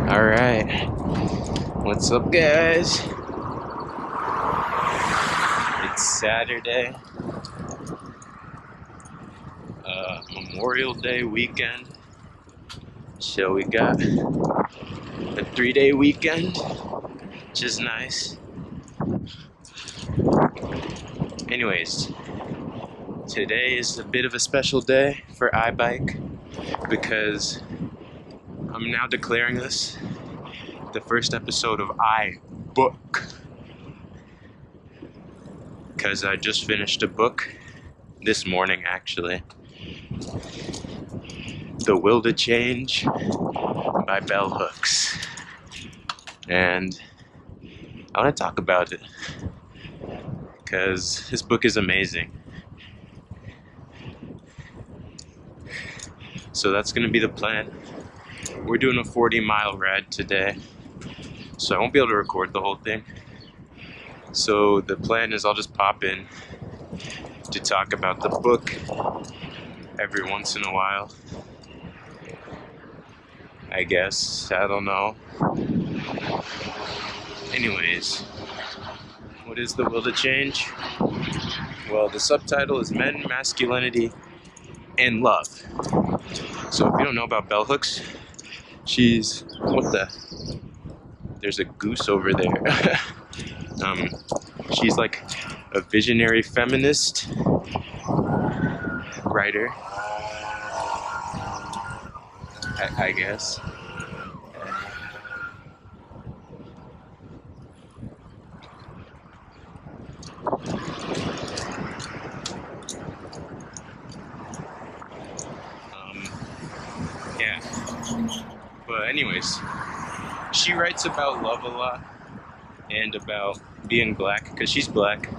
Alright, what's up, guys? It's Saturday, Memorial Day weekend. So we got a 3-day weekend, which is nice. Anyways, today is a bit of a special day for IBike because I'm now declaring this the first episode of IBook, because I just finished a book this morning, actually. The Will to Change by Bell Hooks. And I want to talk about it because this book is amazing. So that's going to be the plan. We're doing a 40-mile ride today, so I won't be able to record the whole thing. So the plan is I'll just pop in to talk about the book every once in a while, I guess. I don't know. Anyways, what is The Will to Change? Well, the subtitle is Men, Masculinity, and Love. So if you don't know about Bell Hooks, she's... There's a goose over there. She's like a visionary feminist writer, I guess. Yeah. But anyways, she writes about love a lot and about being black, because she's black.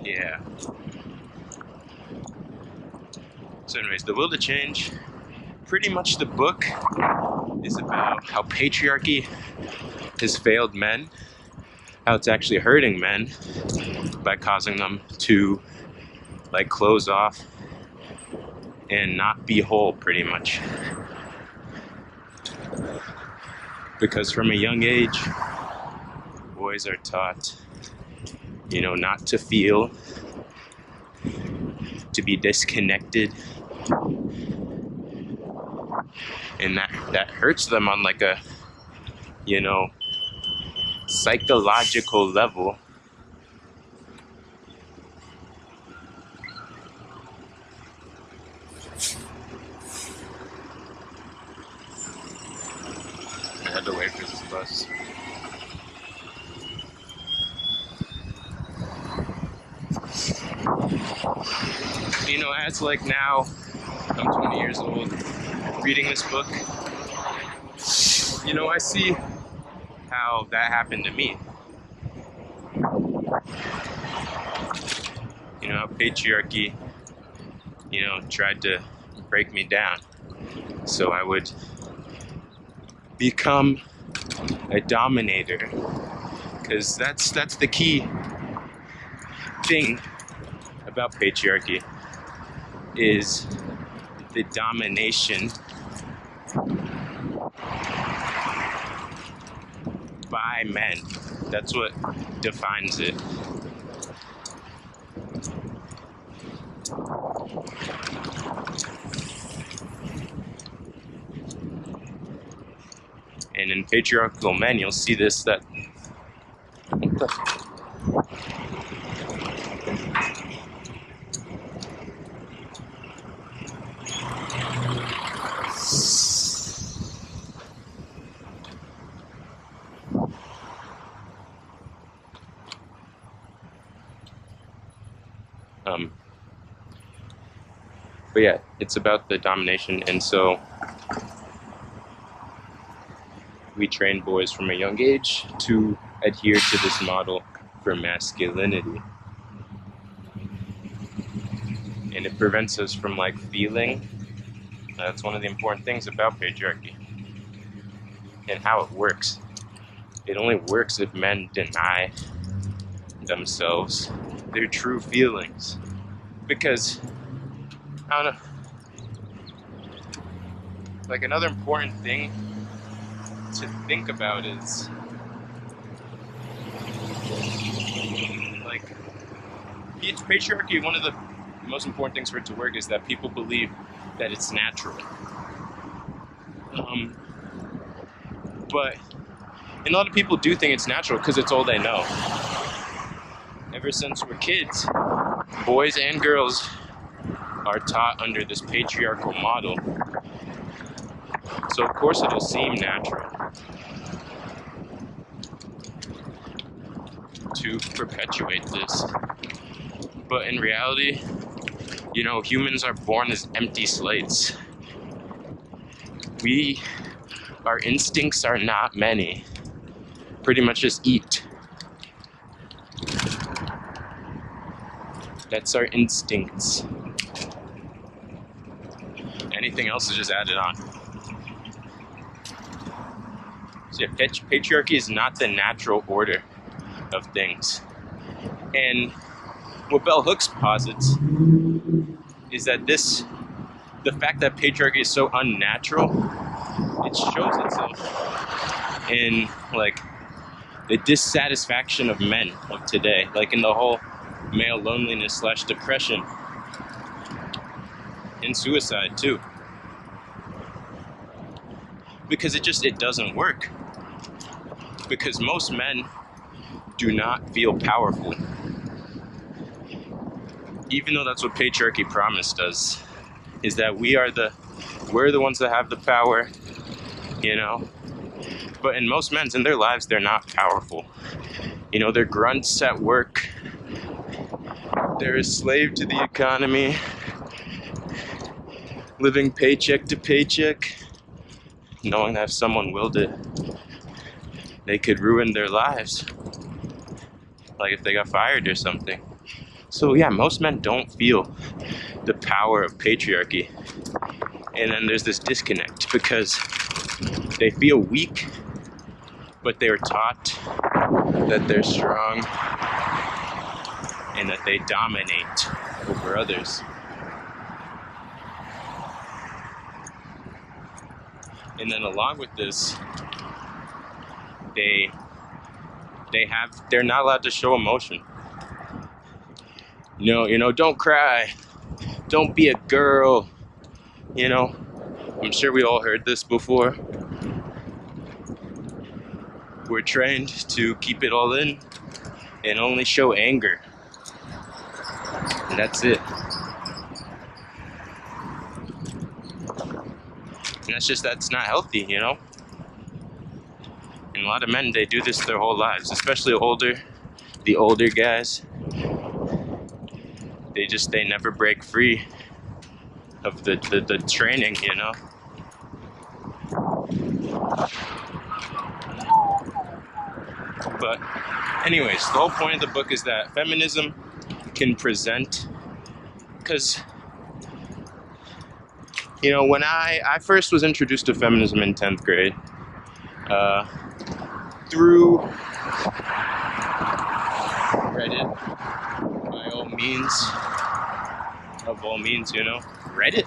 Yeah. So anyways, The Will to Change, pretty much the book is about how patriarchy has failed men, how it's actually hurting men by causing them to like close off and not be whole, pretty much. Because from a young age, boys are taught, not to feel, to be disconnected, and that hurts them on like a, psychological level. I had to wait for this bus. As like now, I'm 20 years old, reading this book, I see how that happened to me. How patriarchy, tried to break me down. So I would become a dominator, because that's the key thing about patriarchy, is the domination by men. That's what defines it. And in patriarchal men, you'll see this, that... What the... But yeah, it's about the domination, and so we train boys from a young age to adhere to this model for masculinity. And it prevents us from like feeling. That's one of the important things about patriarchy and how it works. It only works if men deny themselves their true feelings. Because, I don't know, like another important thing to think about is, like, patriarchy, one of the most important things for it to work is that people believe that it's natural. But a lot of people do think it's natural because it's all they know. Ever since we're kids, boys and girls are taught under this patriarchal model. So of course it'll seem natural to perpetuate this. But in reality, humans are born as empty slates. Our instincts are not many. Pretty much just eat. That's our instincts. Anything else is just added on. So yeah, patriarchy is not the natural order of things. And what Bell Hooks posits is that the fact that patriarchy is so unnatural, it shows itself in like the dissatisfaction of men of today, like in the whole male loneliness / depression and suicide too. Because it doesn't work. Because most men do not feel powerful. Even though that's what patriarchy promised us, is that we're the ones that have the power, But in most men's, in their lives, they're not powerful. They're grunts at work. They're a slave to the economy, living paycheck to paycheck, knowing that if someone willed it, they could ruin their lives. Like if they got fired or something. So yeah, most men don't feel the power of patriarchy. And then there's this disconnect because they feel weak, but they were taught that they're strong and that they dominate over others. And then along with this, they're not allowed to show emotion. Don't cry. Don't be a girl. I'm sure we all heard this before. We're trained to keep it all in and only show anger. And that's it. And that's not healthy, And a lot of men, they do this their whole lives, especially the older guys. They never break free of the training, But anyways, the whole point of the book is that feminism can present, because when I first was introduced to feminism in 10th grade, through Reddit, of all means, Reddit?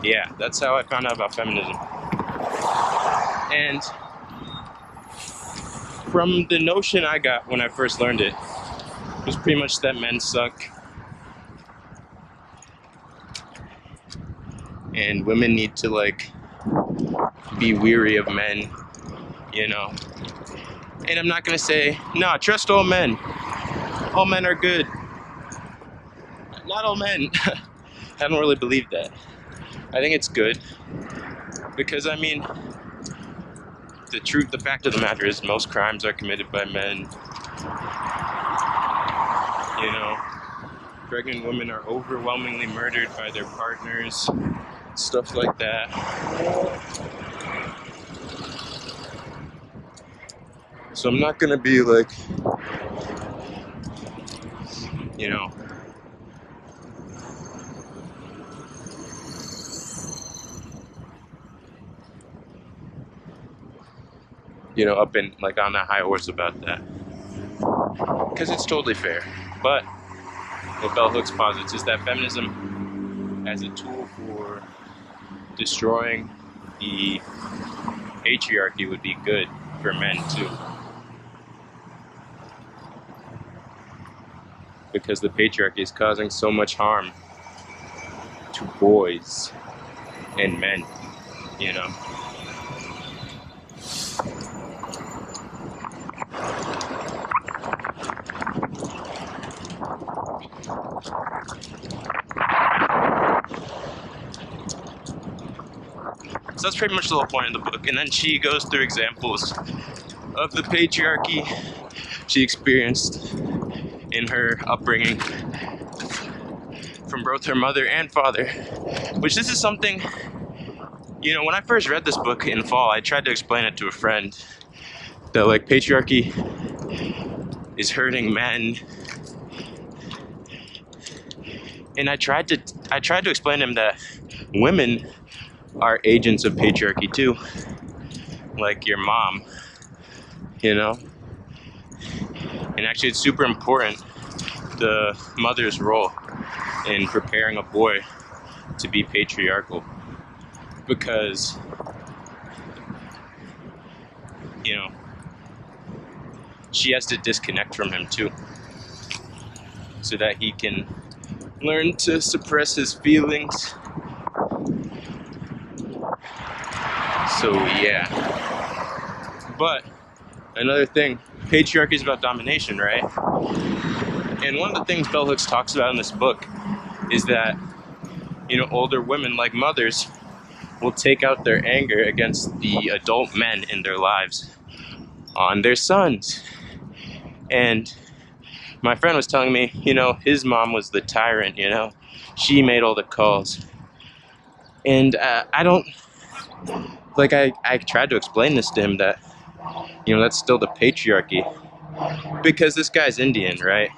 Yeah, that's how I found out about feminism. And from the notion I got when I first learned it, was pretty much that men suck. And women need to, be weary of men, And I'm not gonna say, no, trust all men. All men are good. Not all men. I don't really believe that. I think it's good. Because, the fact of the matter is most crimes are committed by men. Pregnant women are overwhelmingly murdered by their partners. Stuff like that. So I'm not gonna be up in on a high horse about that, because it's totally fair. But what bell hooks posits is that feminism as a tool for destroying the patriarchy would be good for men too, because the patriarchy is causing so much harm to boys and men, you know. So that's pretty much the whole point of the book. And then she goes through examples of the patriarchy she experienced in her upbringing from both her mother and father. Which this is something, you know, when I first read this book in fall, I tried to explain it to a friend that like patriarchy is hurting men. And I tried to explain to him that women are agents of patriarchy too, like your mom, you know. And actually it's super important, the mother's role in preparing a boy to be patriarchal, because, you know, she has to disconnect from him too, so that he can learn to suppress his feelings. So yeah. But another thing, patriarchy is about domination, right? And one of the things bell hooks talks about in this book is that, you know, older women like mothers will take out their anger against the adult men in their lives on their sons. And my friend was telling me, you know, his mom was the tyrant, you know, she made all the calls. And I don't, like, I tried to explain this to him that, you know, that's still the patriarchy, because this guy's Indian, right?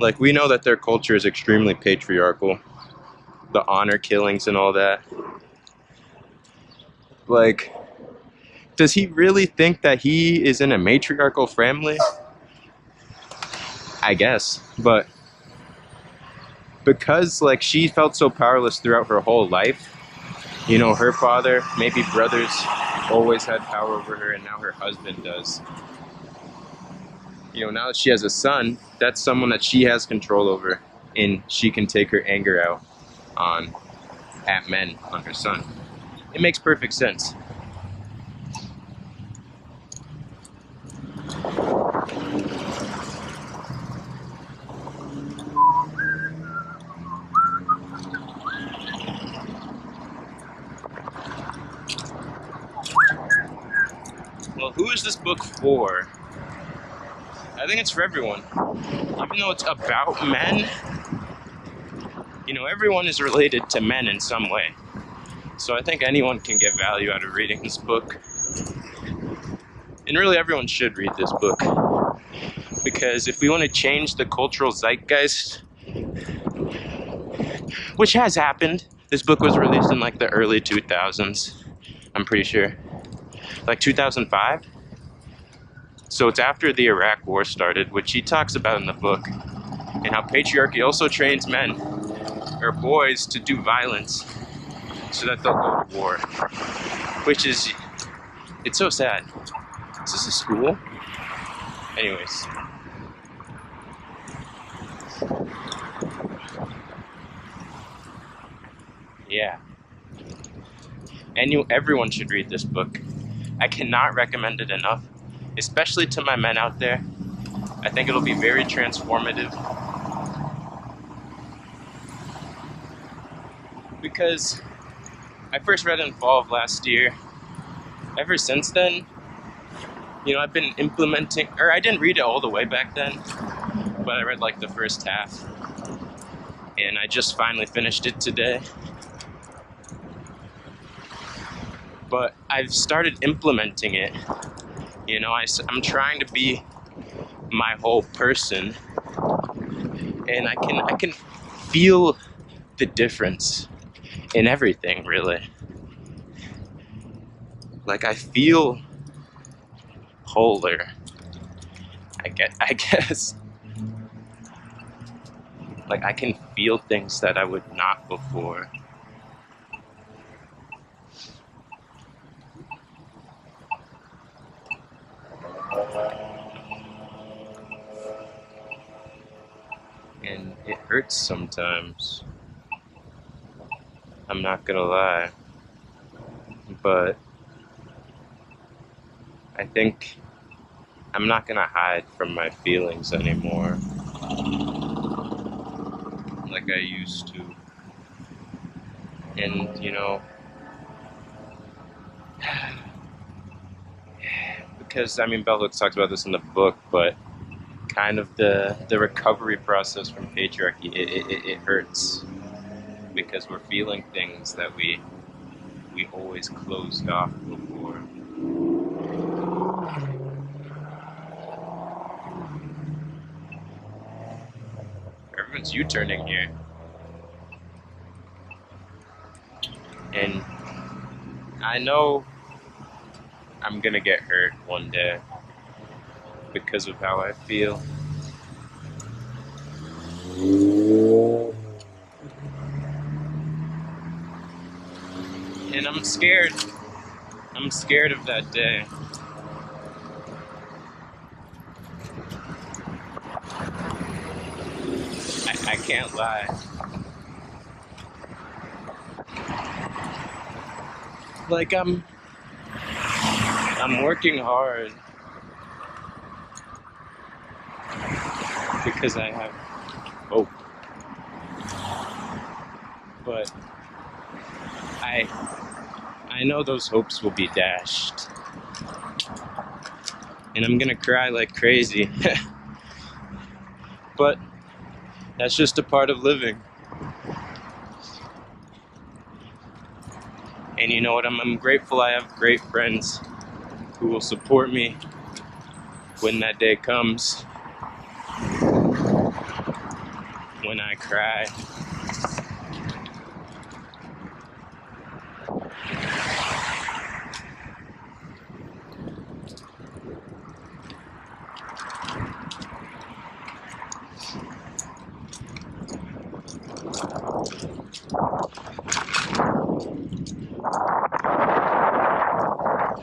Like, we know that their culture is extremely patriarchal, the honor killings and all that. Like, does he really think that he is in a matriarchal family? I guess, but because like she felt so powerless throughout her whole life, you know, her father, maybe brothers, always had power over her, and now her husband does. You know, now that she has a son, that's someone that she has control over, and she can take her anger out at men, on her son. It makes perfect sense. Well, who is this book for? I think it's for everyone. Even though it's about men, you know, everyone is related to men in some way. So I think anyone can get value out of reading this book. And really everyone should read this book. Because if we want to change the cultural zeitgeist, which has happened, this book was released in like the early 2000s, I'm pretty sure. Like 2005? So it's after the Iraq War started, which he talks about in the book, and how patriarchy also trains men, or boys, to do violence so that they'll go to war. Which is, it's so sad. Is this a school? Anyways. Yeah. And everyone should read this book. I cannot recommend it enough, especially to my men out there. I think it'll be very transformative. Because I first read it in fall of last year. Ever since then, you know, I've been implementing, or I didn't read it all the way back then, but I read like the first half. And I just finally finished it today. But I've started implementing it. You know, I'm trying to be my whole person, and I can feel the difference in everything, really. Like, I feel wholer, I guess. Like, I can feel things that I would not before. And it hurts sometimes. I'm not gonna lie. But I think I'm not gonna hide from my feelings anymore like I used to. And, because, I mean, Bell Hooks talks about this in the book, but kind of the recovery process from patriarchy, it hurts because we're feeling things that we always closed off before. Everyone's U-turning here. And I know I'm gonna get hurt one day because of how I feel. And I'm scared. I'm scared of that day. I can't lie. Like, I'm working hard because I have hope. But I know those hopes will be dashed. And I'm gonna cry like crazy. But that's just a part of living. And you know what? I'm grateful I have great friends who will support me when that day comes. When I cry.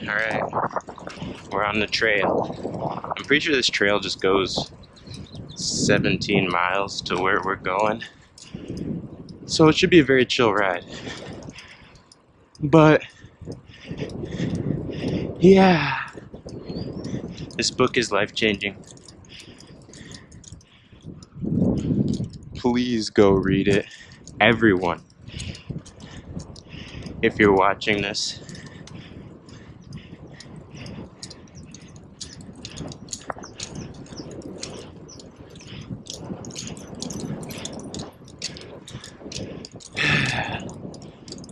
Alright, we're on the trail. I'm pretty sure this trail just goes 17 miles to where we're going. So it should be a very chill ride. But, yeah. This book is life-changing. Please go read it. Everyone. If you're watching this.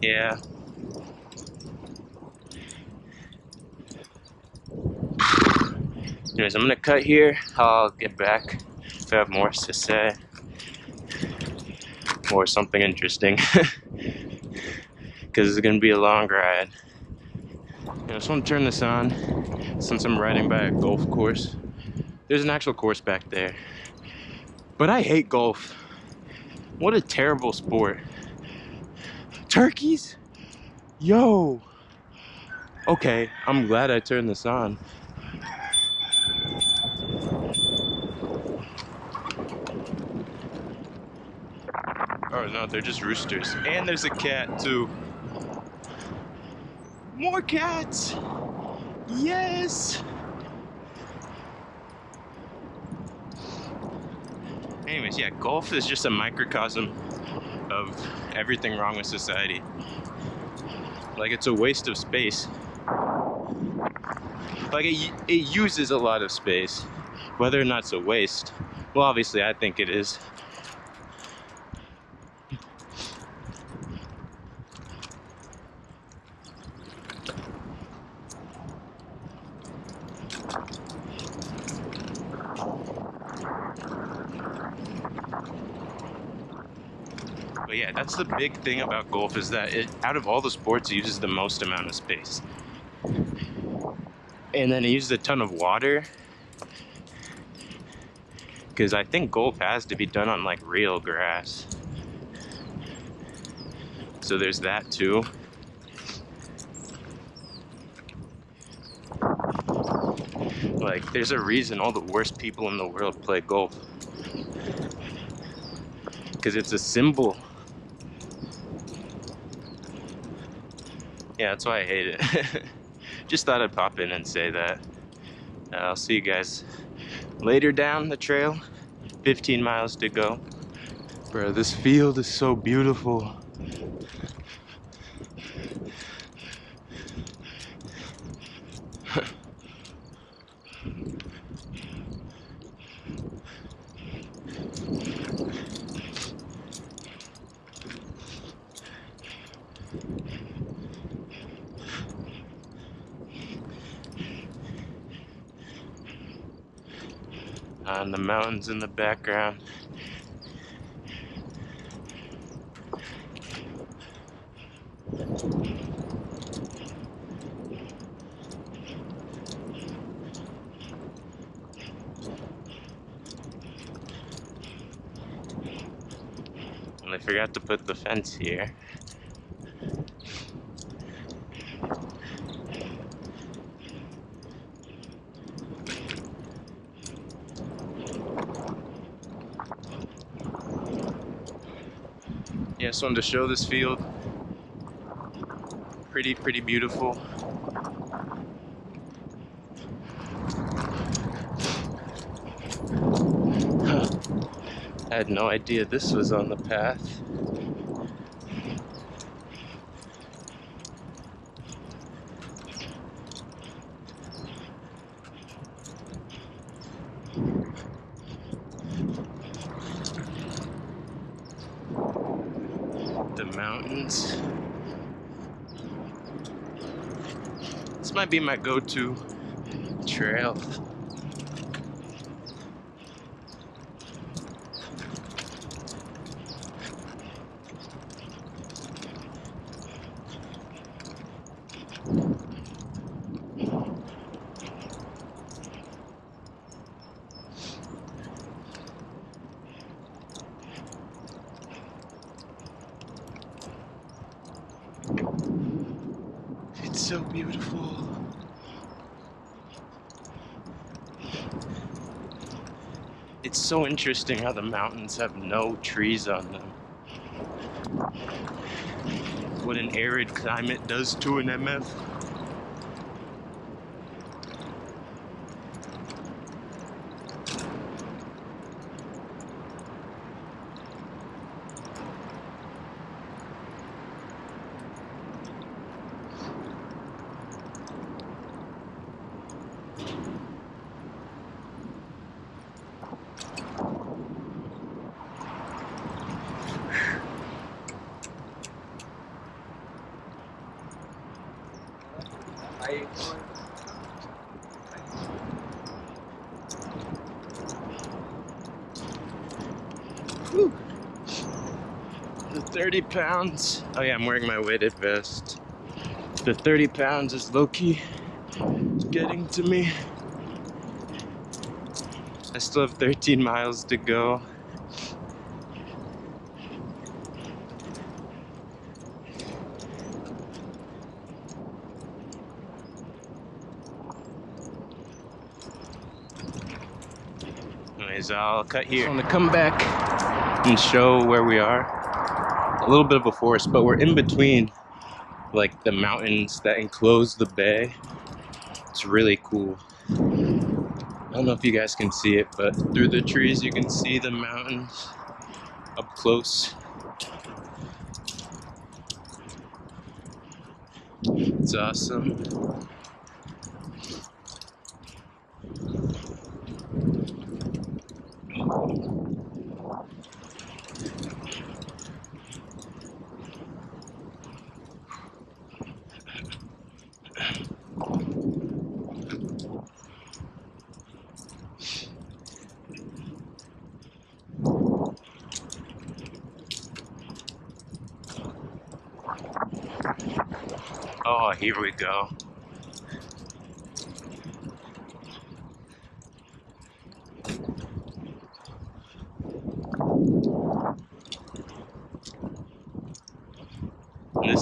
Yeah. Anyways, I'm gonna cut here. I'll get back if I have more to say. Or something interesting. Because it's gonna be a long ride. I just want to turn this on since I'm riding by a golf course. There's an actual course back there. But I hate golf. What a terrible sport. Turkeys? Yo! Okay, I'm glad I turned this on. Oh no, they're just roosters. And there's a cat too. More cats! Yes! Anyways, yeah, golf is just a microcosm of everything wrong with society. Like, it's a waste of space. Like, it uses a lot of space. Whether or not it's a waste, well, obviously I think it is. But yeah, that's the big thing about golf, is that out of all the sports, it uses the most amount of space. And then it uses a ton of water. because I think golf has to be done on like real grass. So there's that too. Like, there's a reason all the worst people in the world play golf. Because it's a symbol. Yeah, that's why I hate it. Just thought I'd pop in and say that. I'll see you guys later down the trail. 15 miles to go. Bro, this field is so beautiful. And the mountains in the background. And I forgot to put the fence here. Yeah, just wanted to show this field. Pretty beautiful. I had no idea this was on the path. The mountains. This might be my go-to trail. It's so beautiful. It's so interesting how the mountains have no trees on them. What an arid climate does to an MF. Whew. The 30 pounds. Oh yeah, I'm wearing my weighted vest. The 30 pounds is low-key getting to me. I still have 13 miles to go. Anyways, I'll cut here. I'm gonna come back and show where we are. A little bit of a forest, but we're in between like the mountains that enclose the bay. It's really cool. I don't know if you guys can see it, but through the trees you can see the mountains up close. It's awesome. Oh, here we go.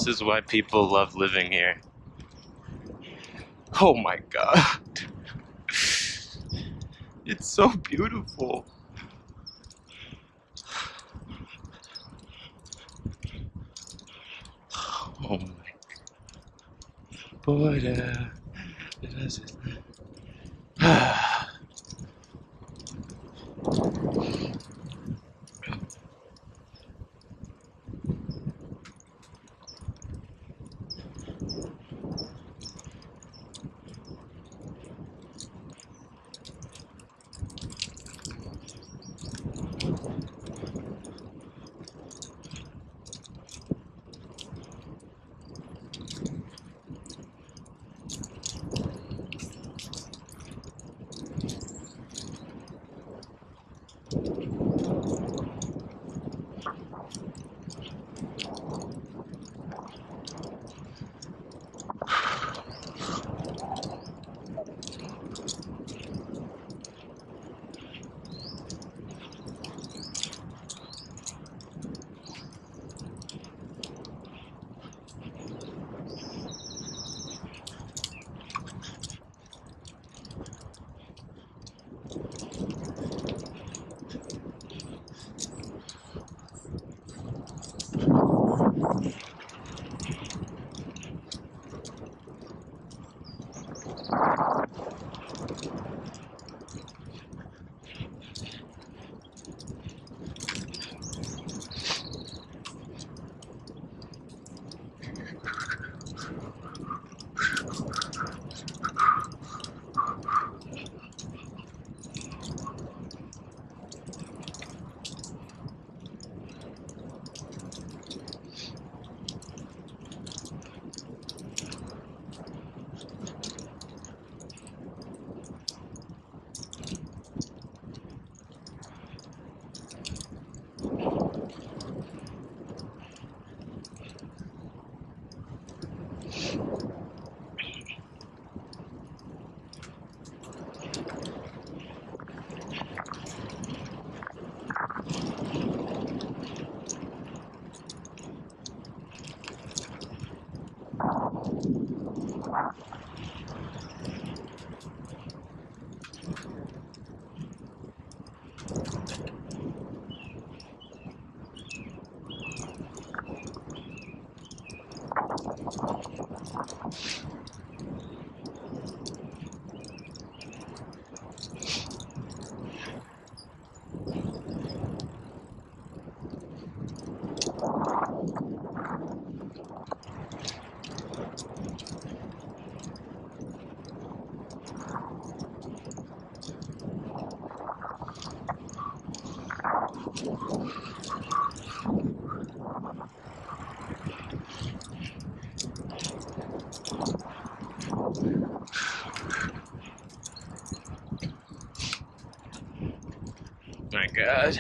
is why people love living here. Oh my god. It's so beautiful. Oh my boy. My god.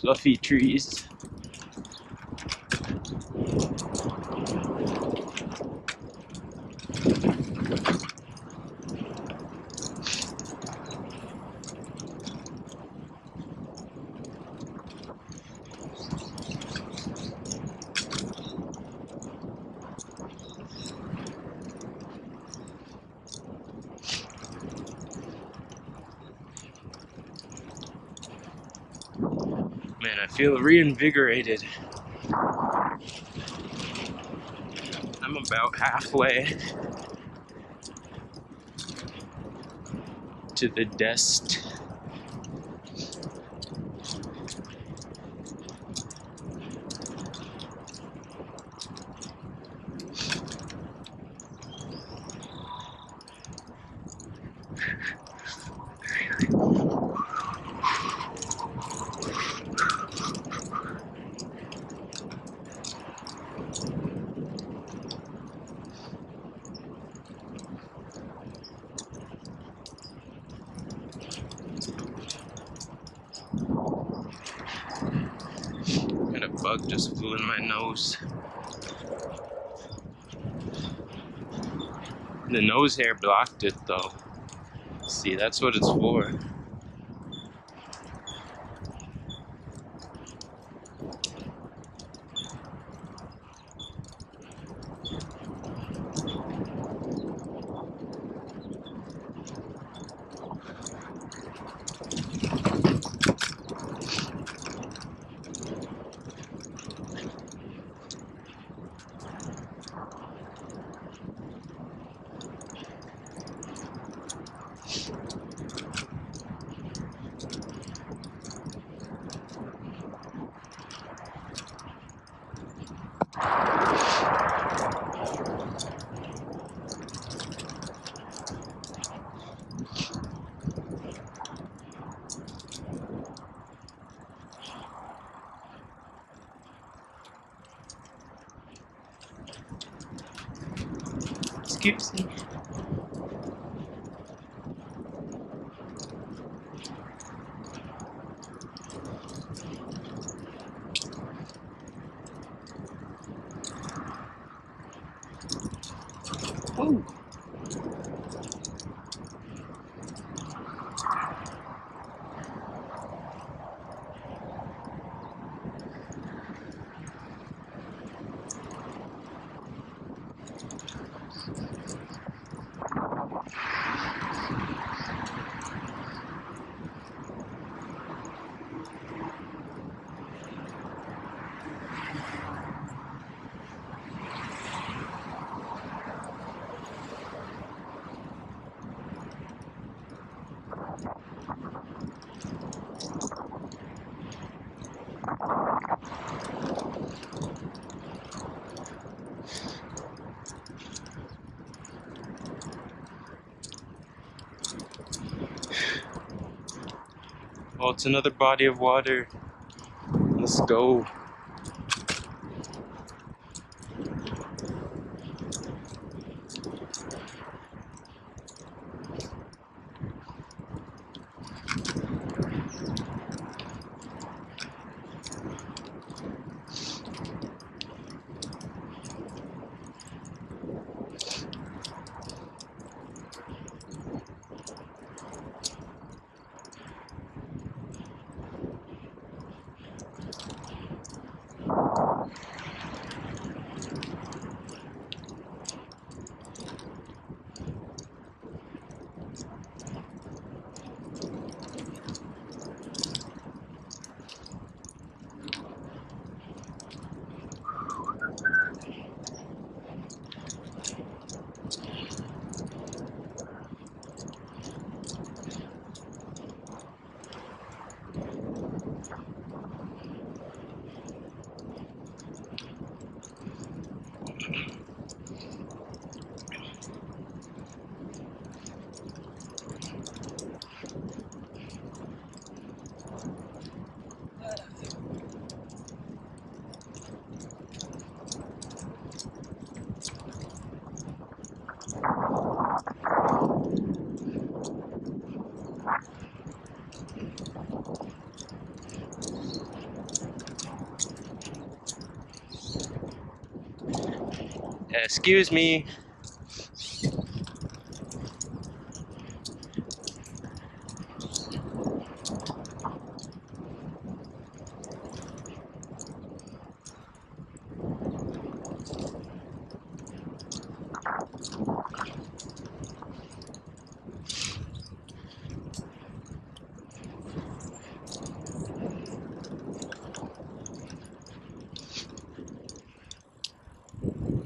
Fluffy trees. Man, I feel reinvigorated. I'm about halfway to the dest. bug just flew in my nose. The nose hair blocked it though. See, that's what it's for. Excuse me. Whoa. Oh, it's another body of water. Let's go. Excuse me.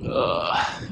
Ugh.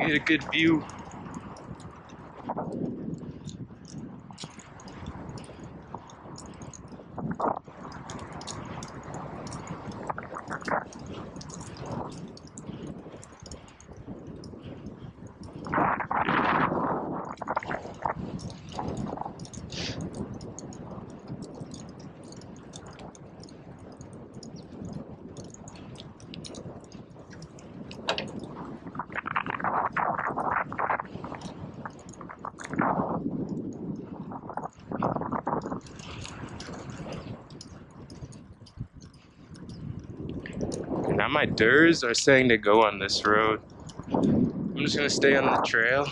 get a good view. Now my DERs are saying to go on this road. I'm just gonna stay on the trail.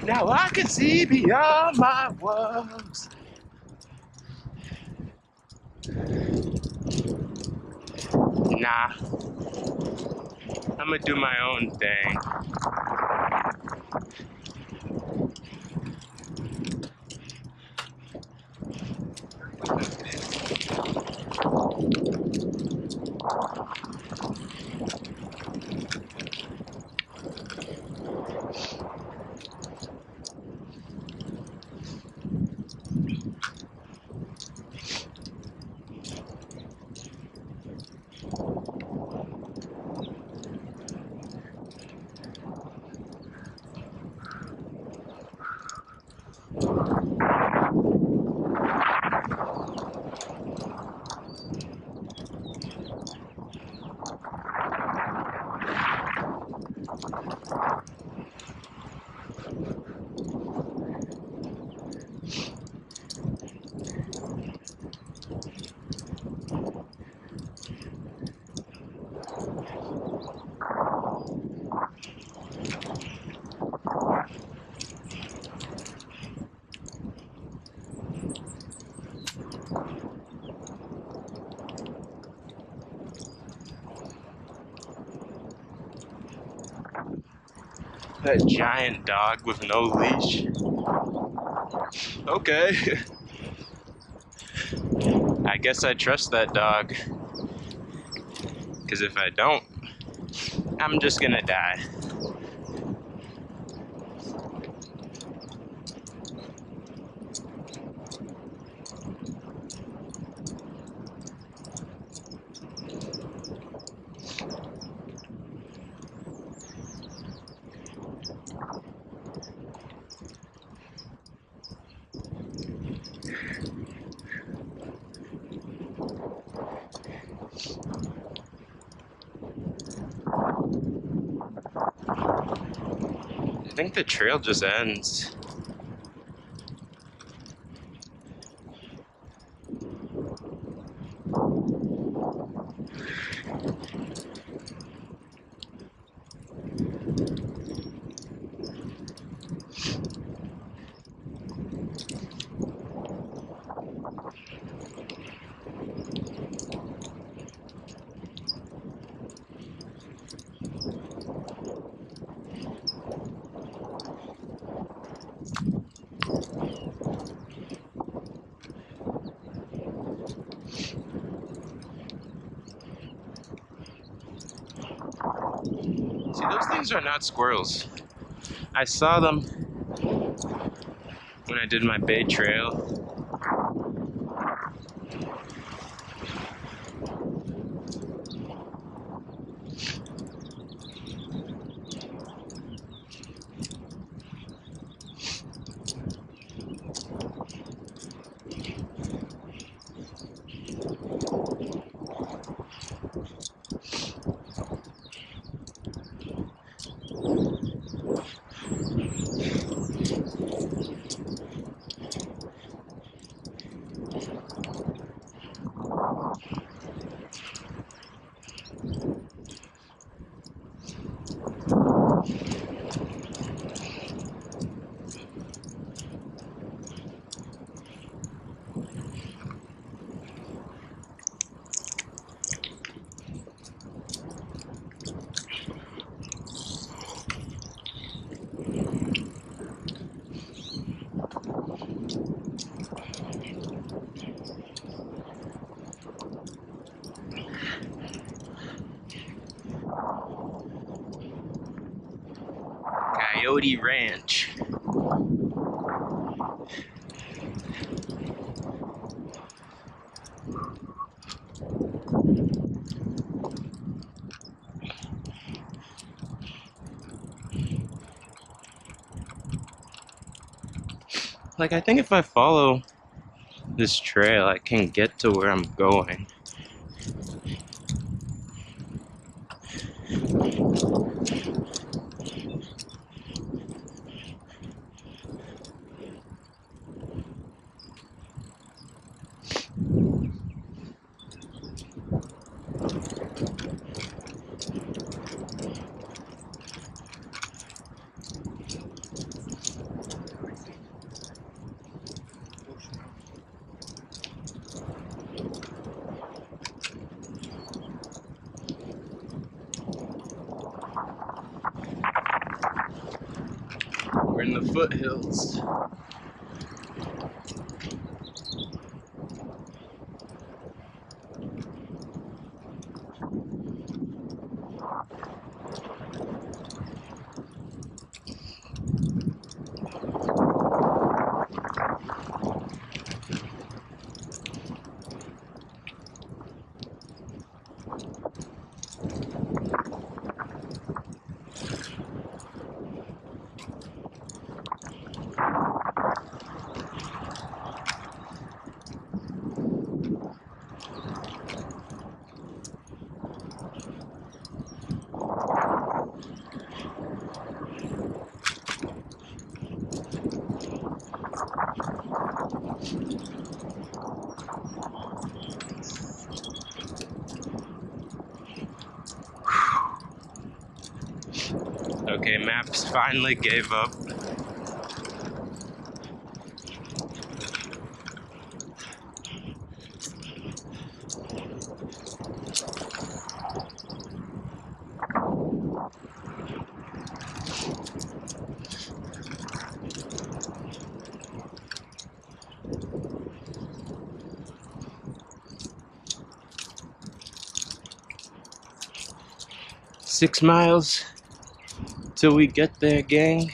Now I can see beyond my woes. Nah, I'm gonna do my own thing. That giant dog with no leash. Okay. I guess I trust that dog. Because if I don't, I'm just gonna die. I think the trail just ends. See, those things are not squirrels. I saw them when I did my Bay Trail. Coyote Ranch. Like, I think if I follow this trail, I can get to where I'm going. We're in the foothills. Okay, maps finally gave up. Six miles till we get there, gang.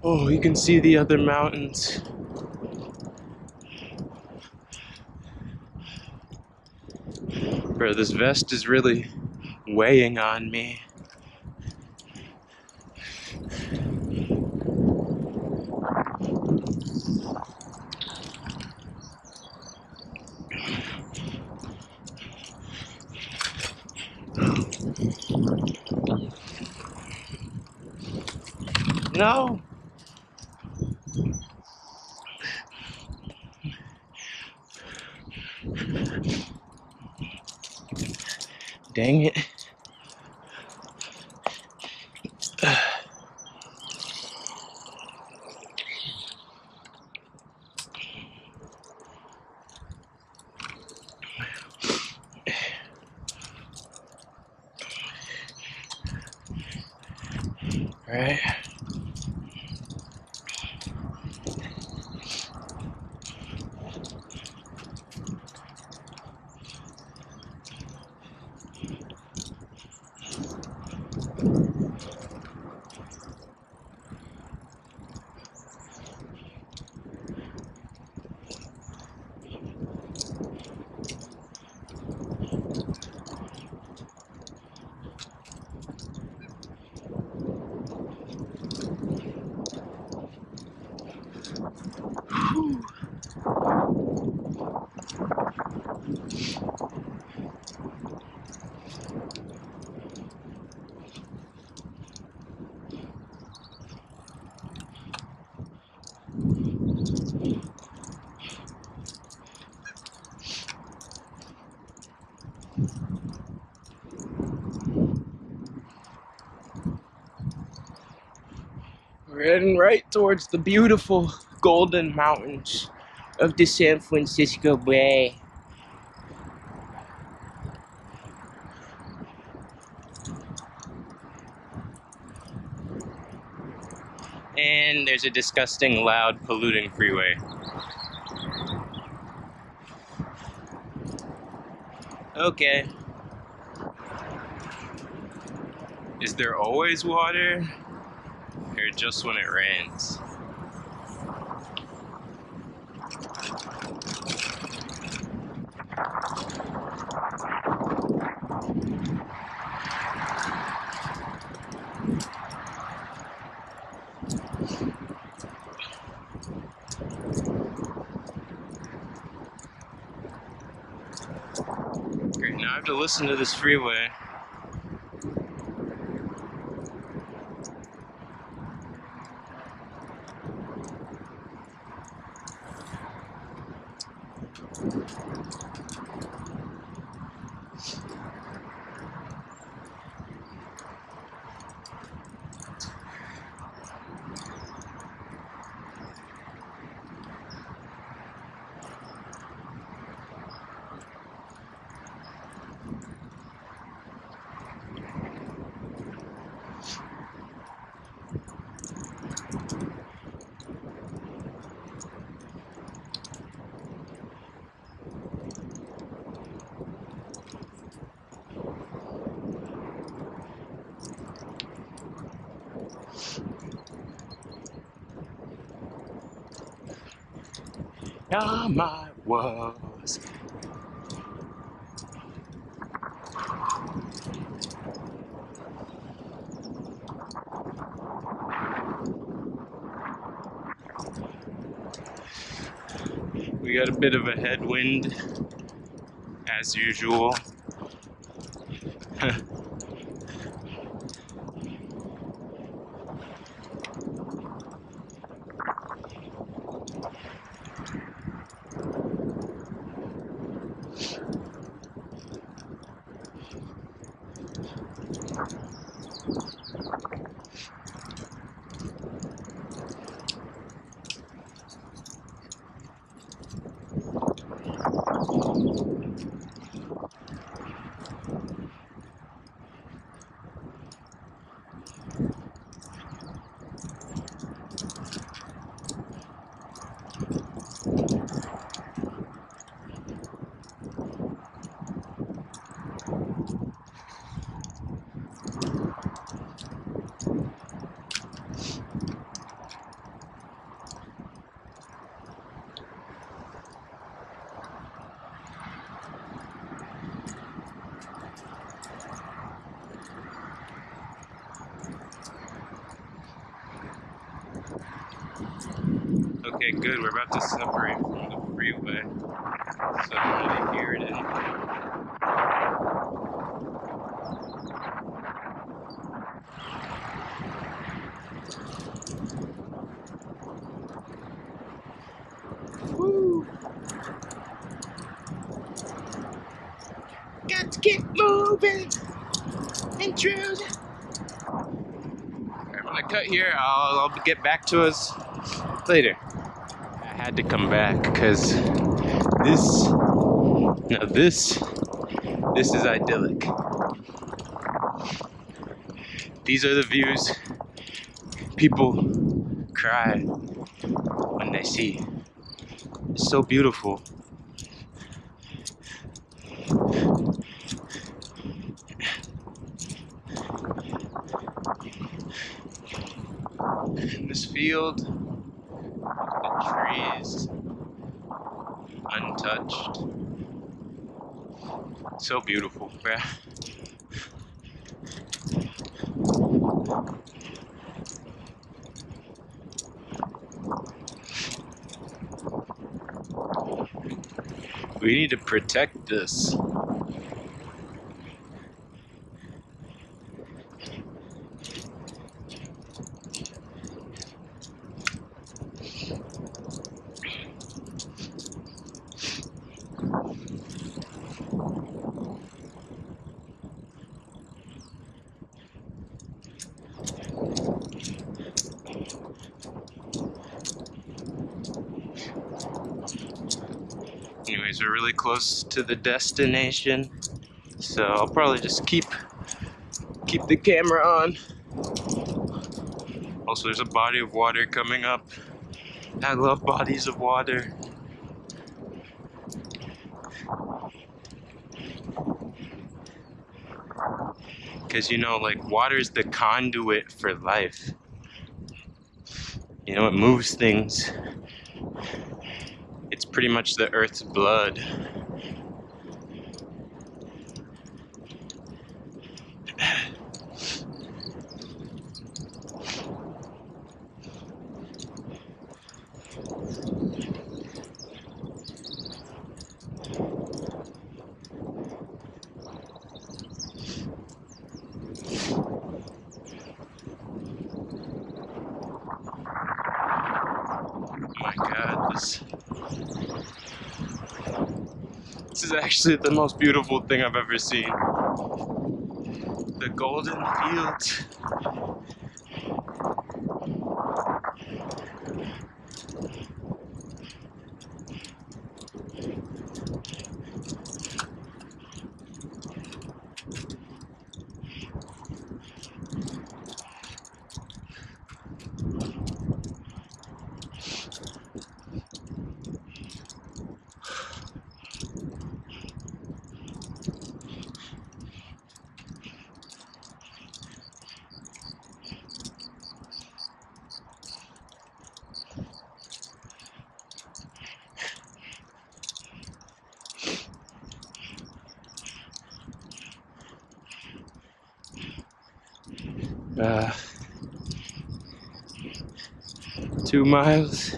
Oh, you can see the other mountains. Bro, this vest is really weighing on me. No! Dang it. Right. We're heading right towards the beautiful golden mountains of the San Francisco Bay. And there's a disgusting, loud, polluting freeway. Okay. Is there always water? Or just when it rains? Great, now I have to listen to this freeway. You're my woes. We got a bit of a headwind, as usual. Okay, good. We're about to separate from the freeway, so I don't really hear it anymore. Woo! Got to keep moving, intrude. I'm gonna cut here. I'll get back to us later. I had to come back because this is idyllic. These are the views people cry when they see. It's so beautiful. In this field, the trees untouched. So beautiful, bruh. We need to protect this. Anyways, we're really close to the destination, so I'll probably just keep the camera on. Also, there's a body of water coming up. I love bodies of water. Because, you know, like, water is the conduit for life. You know, it moves things. It's pretty much the earth's blood. Oh my God, this is actually the most beautiful thing I've ever seen. The golden fields. Uh, 2 miles.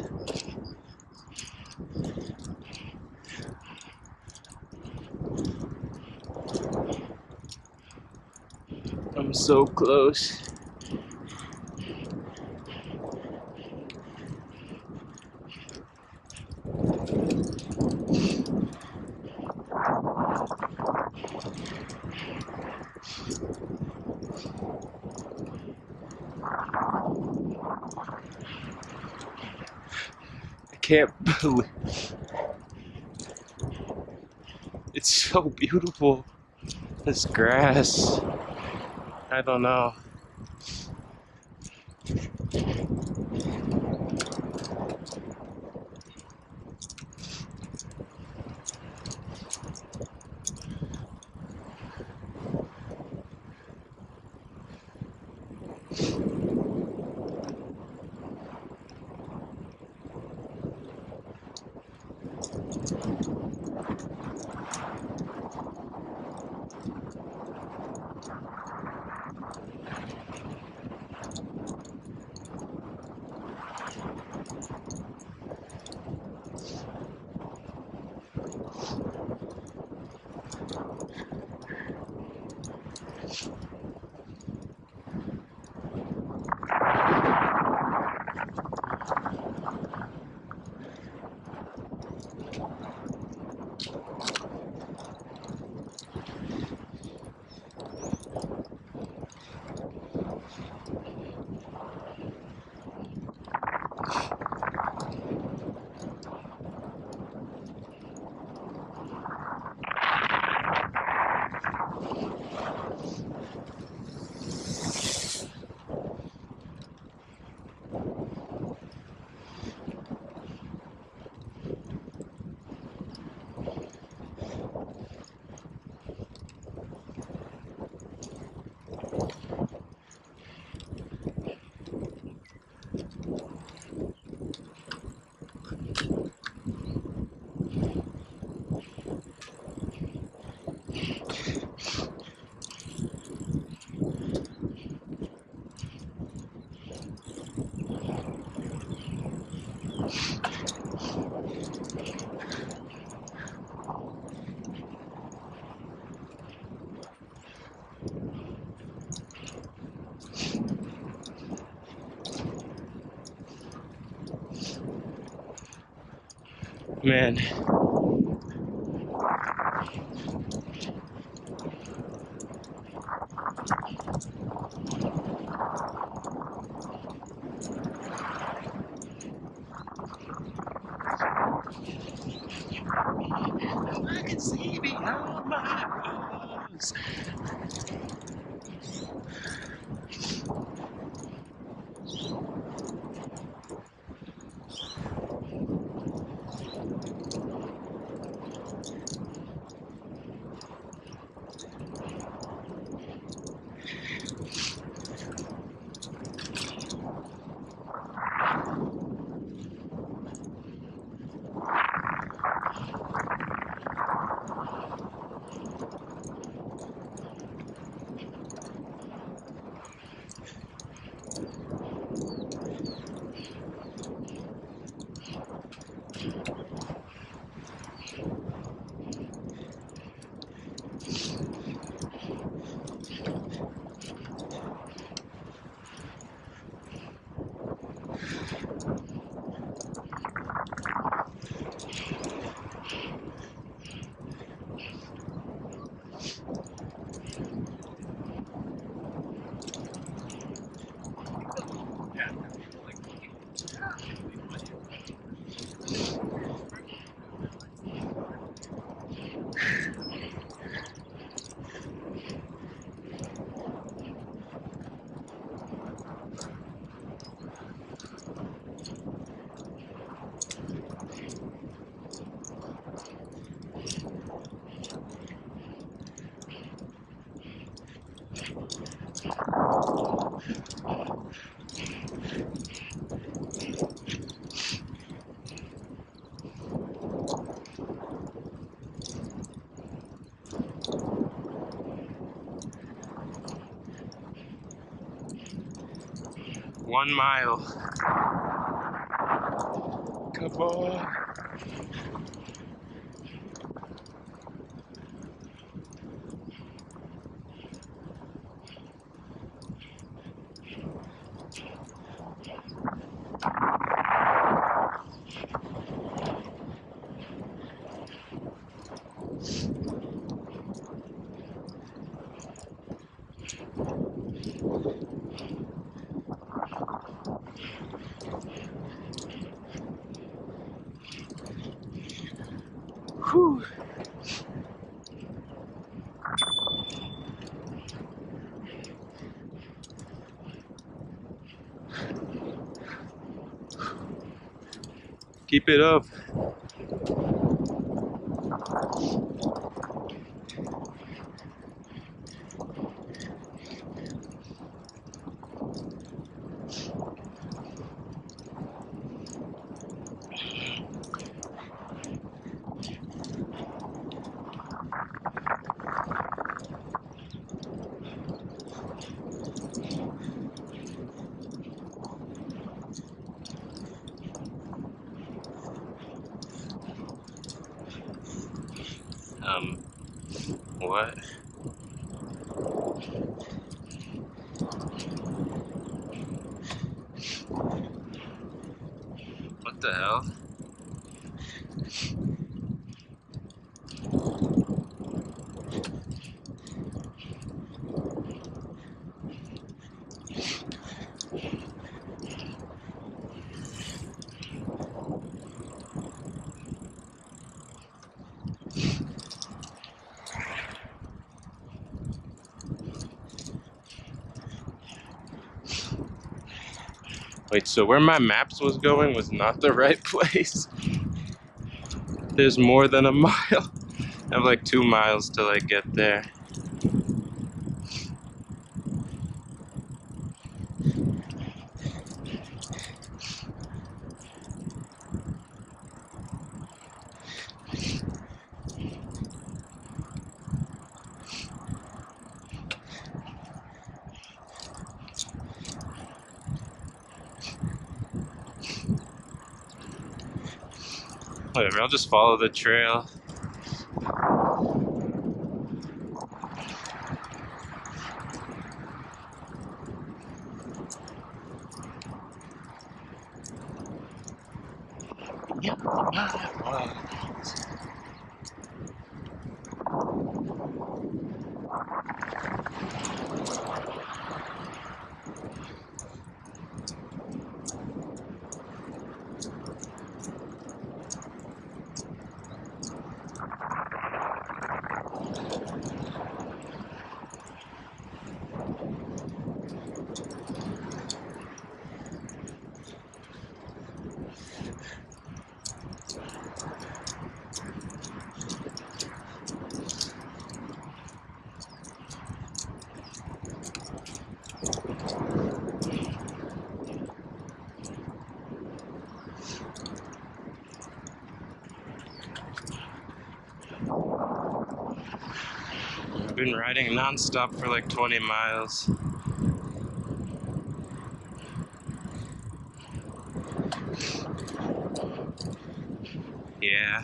I'm so close. I can't believe it's so beautiful. This grass. I don't know. Man. I can see beyond my walls. 1 mile. Come on. Whew. Keep it up. What? What the hell? Wait, so where my maps was going was not the right place? There's more than a mile. I have like 2 miles till I get there. Whatever, I'll just follow the trail. I've been riding non-stop for like 20 miles. Yeah.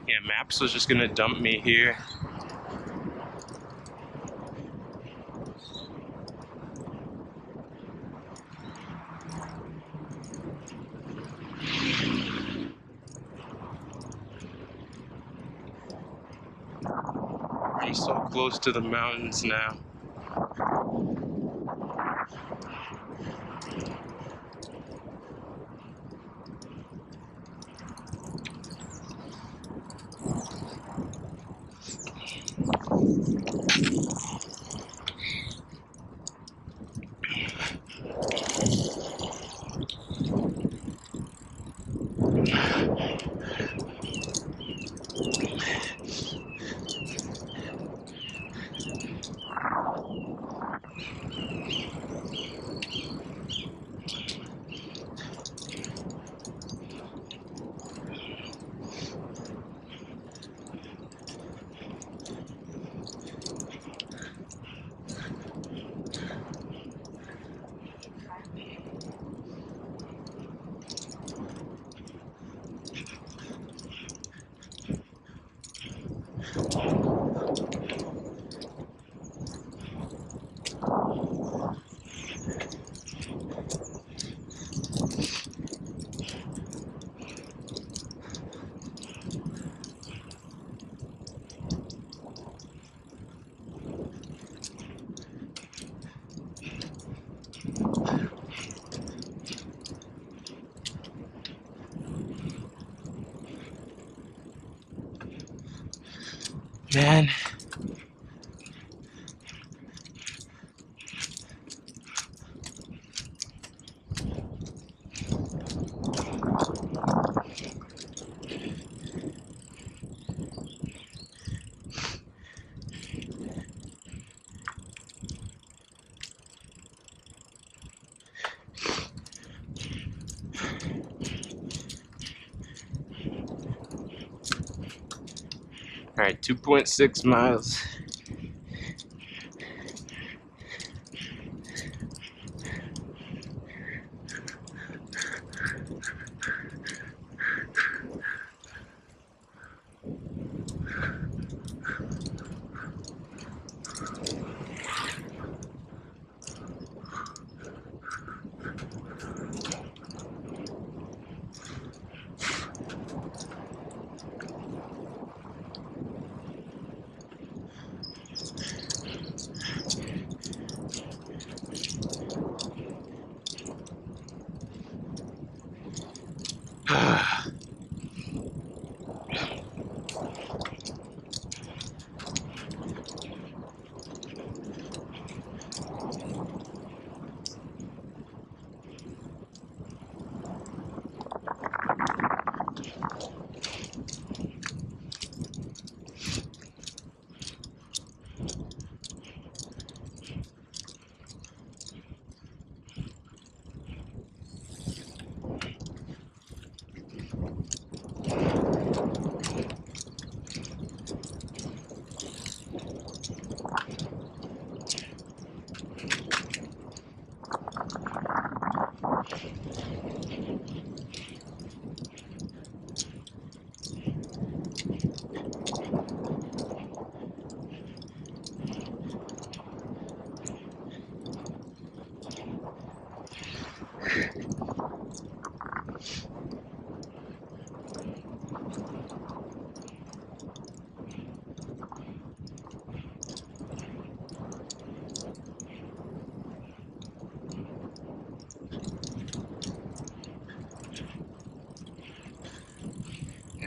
Yeah, Maps was just gonna dump me here. I'm so close to the mountains now. Man. Alright, 2.6 miles.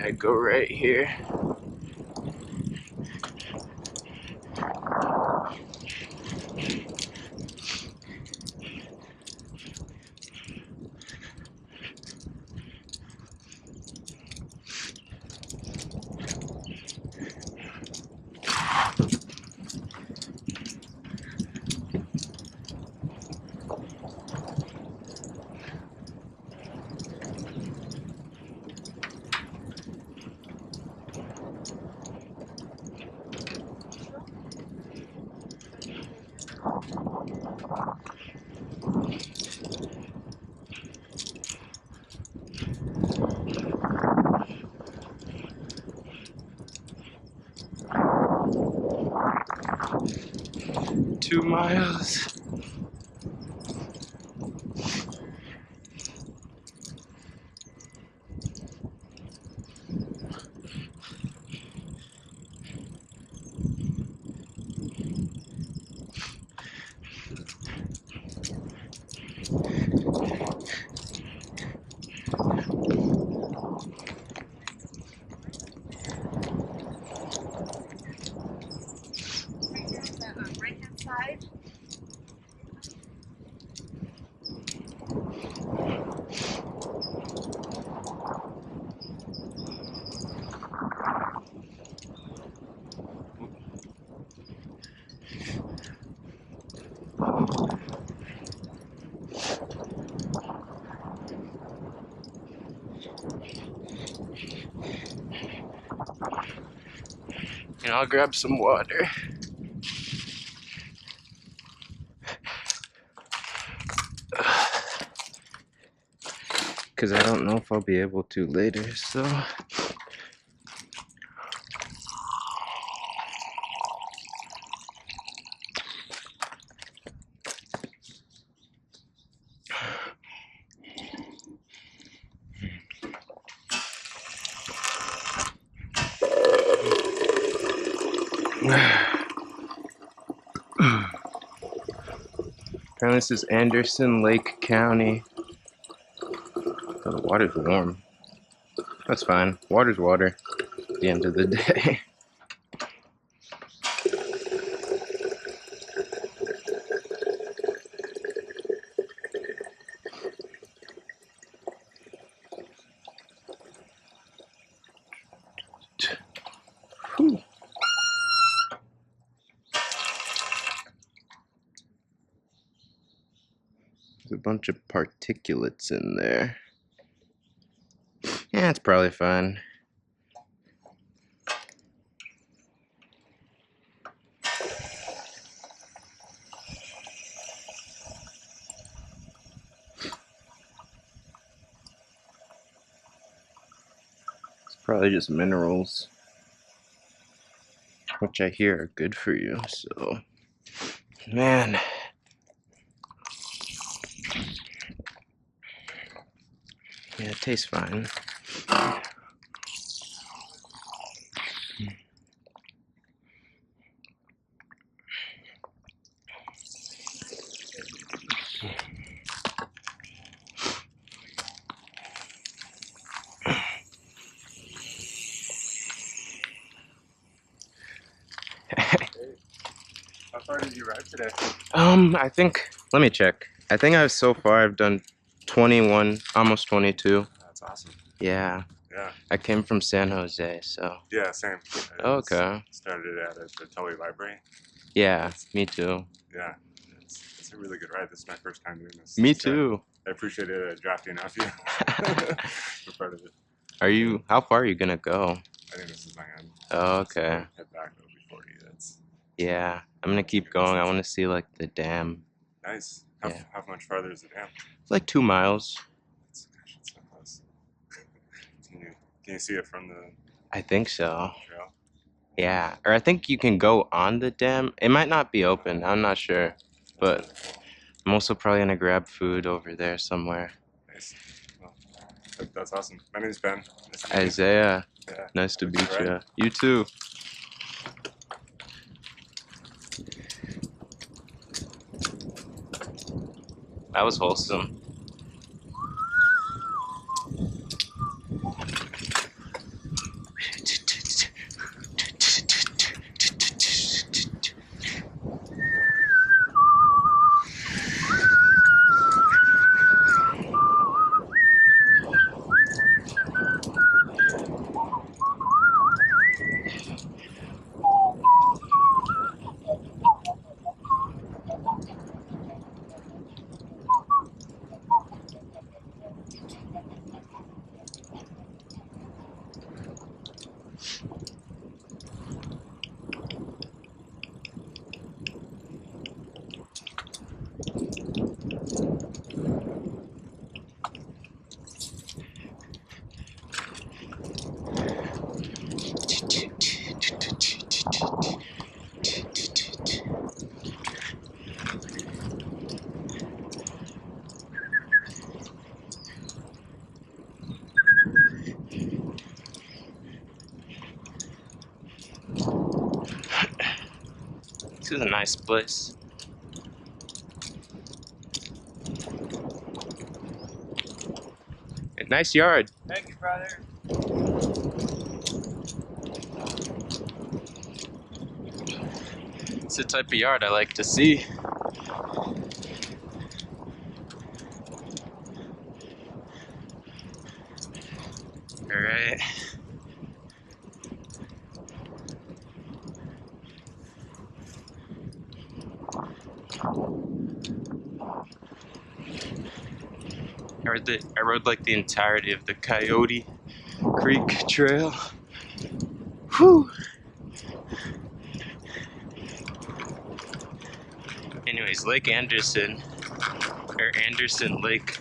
I go right here. Two miles. outside. And I'll grab some water. Because I don't know if I'll be able to later, so. Apparently this is Anderson Lake County. Oh, the water's warm. That's fine. Water's water at the end of the day. Whew. There's a bunch of particulates in there. Yeah, it's probably fine. It's probably just minerals, which I hear are good for you, so. Man. Yeah, it tastes fine. How far did you ride today? I think, let me check. I think I've done 21, almost 22. That's awesome. Yeah. Yeah. I came from San Jose, so. Yeah, same. Okay. Started at the Tully Library. Yeah, me too. Yeah. It's a really good ride. This is my first time doing this. Me too. I appreciate it drafting off you for part of it. How far are you gonna go? I think this is my end. Oh, okay. So head back, it'll be 40. Yeah, I'm gonna keep going. I want to see like the dam. Nice. Yeah. How much farther is the dam? It's like 2 miles. Gosh, it's so close. Can you see it from the I think so. trail? Yeah, or I think you can go on the dam. It might not be open. I'm not sure, but I'm also probably gonna grab food over there somewhere. Nice. Well, that's awesome. My name's Ben. Nice to meet you. Isaiah, Yeah. nice to Have a meet good you. ride. You too. That was wholesome. This is a nice place. Nice yard. Thank you, brother. It's the type of yard I like to see. Alright. I rode like the entirety of the Coyote Creek Trail. Whew! Anyways, Lake Anderson, or Anderson Lake,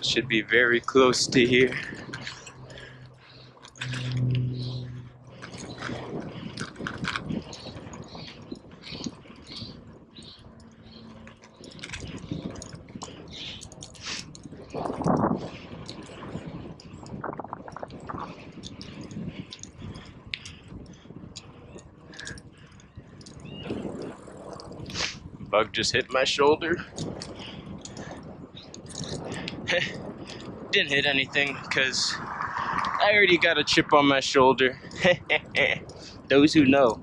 should be very close to here. Bug just hit my shoulder. Didn't hit anything because I already got a chip on my shoulder. Those who know.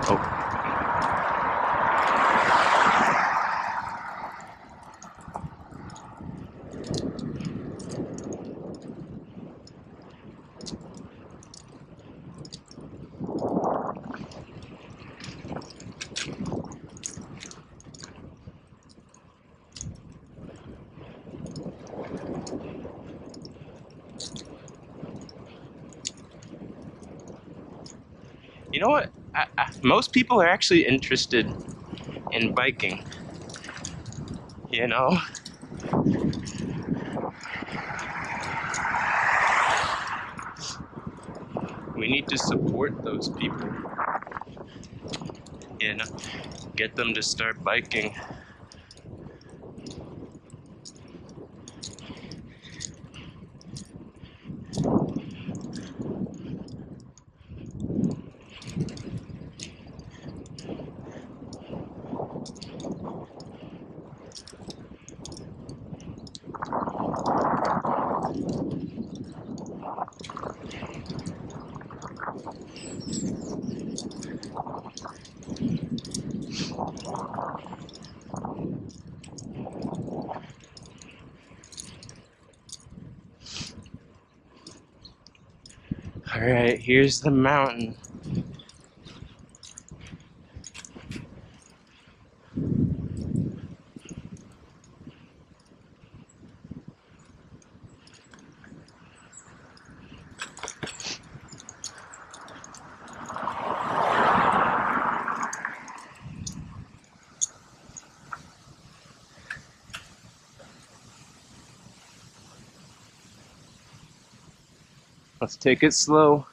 Oh. You know what? Most people are actually interested in biking. You know? We need to support those people. You know? Get them to start biking. Alright, here's the mountain. Let's take it slow.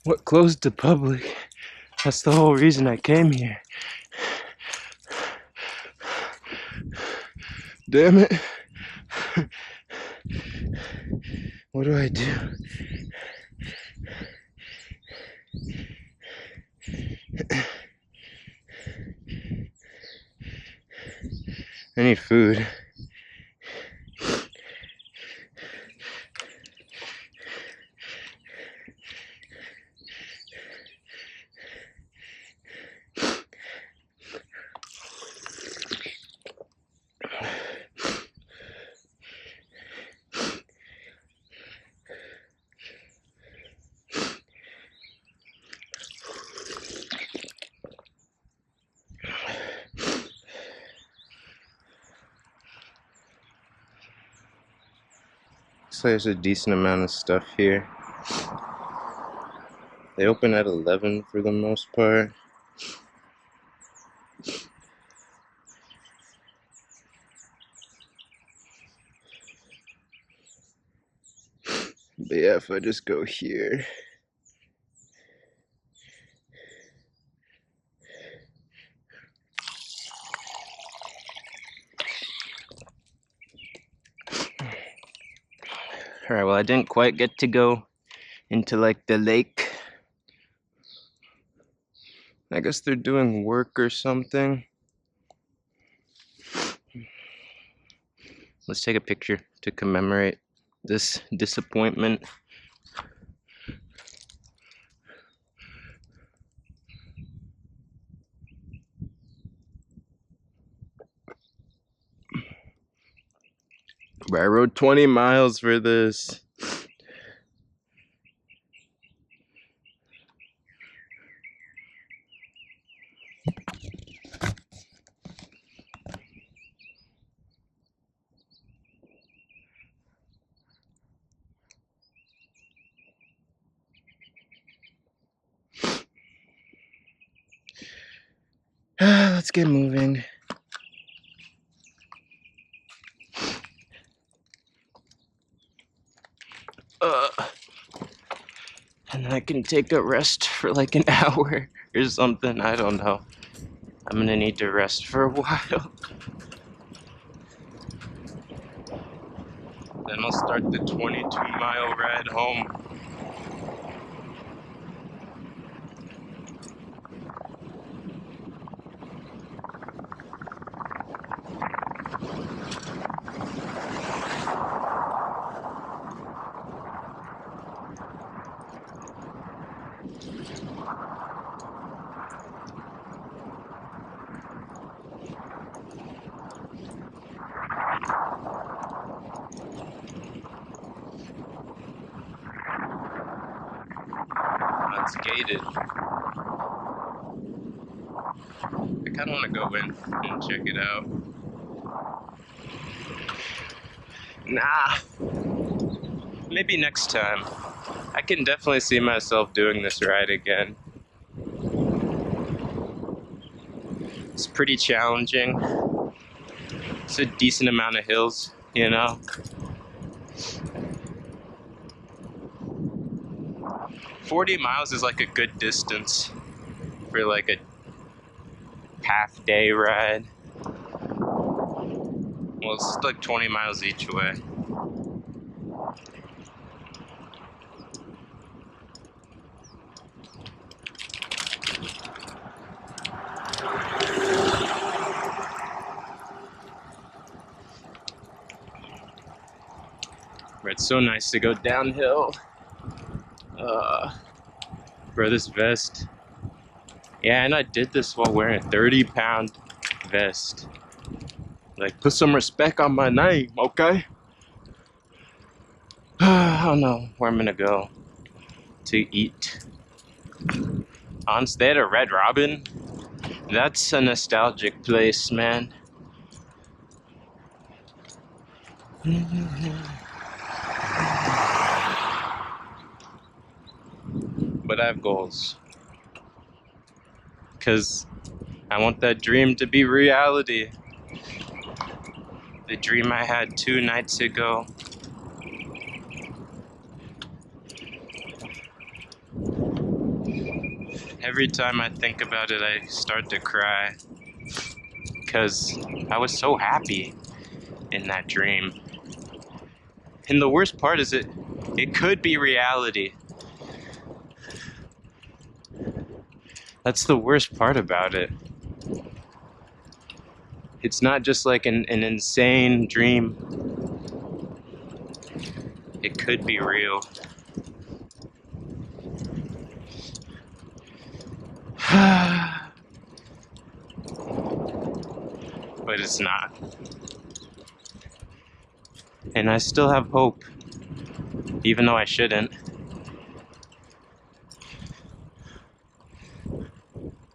What closed to public? That's the whole reason I came here. Damn it. What do I do? I need food. So there's a decent amount of stuff here. They open at 11 for the most part. But yeah, if I just go here. Alright, well I didn't quite get to go into like the lake. I guess they're doing work or something. Let's take a picture to commemorate this disappointment. I rode 20 miles for this. Let's get moving. And then I can take a rest for like an hour or something. I don't know. I'm gonna need to rest for a while. Then I'll start the 22-mile ride home. It's gated. I kind of want to go in and check it out. Nah. Maybe next time. I can definitely see myself doing this ride again. It's pretty challenging. It's a decent amount of hills, you know? 40 miles is like a good distance for like a half-day ride. Well, it's like 20 miles each way. But it's so nice to go downhill. Bro, this vest. Yeah, and I did this while wearing a 30-pound vest. Like, put some respect on my name, okay? I don't know where I'm gonna go to eat. Honestly, they had a Red Robin. That's a nostalgic place, man. But I have goals. Because I want that dream to be reality. The dream I had 2 nights ago. Every time I think about it, I start to cry. Because I was so happy. in that dream. And the worst part is it could be reality. That's the worst part about it. It's not just like an insane dream. It could be real. But it's not. And I still have hope, even though I shouldn't.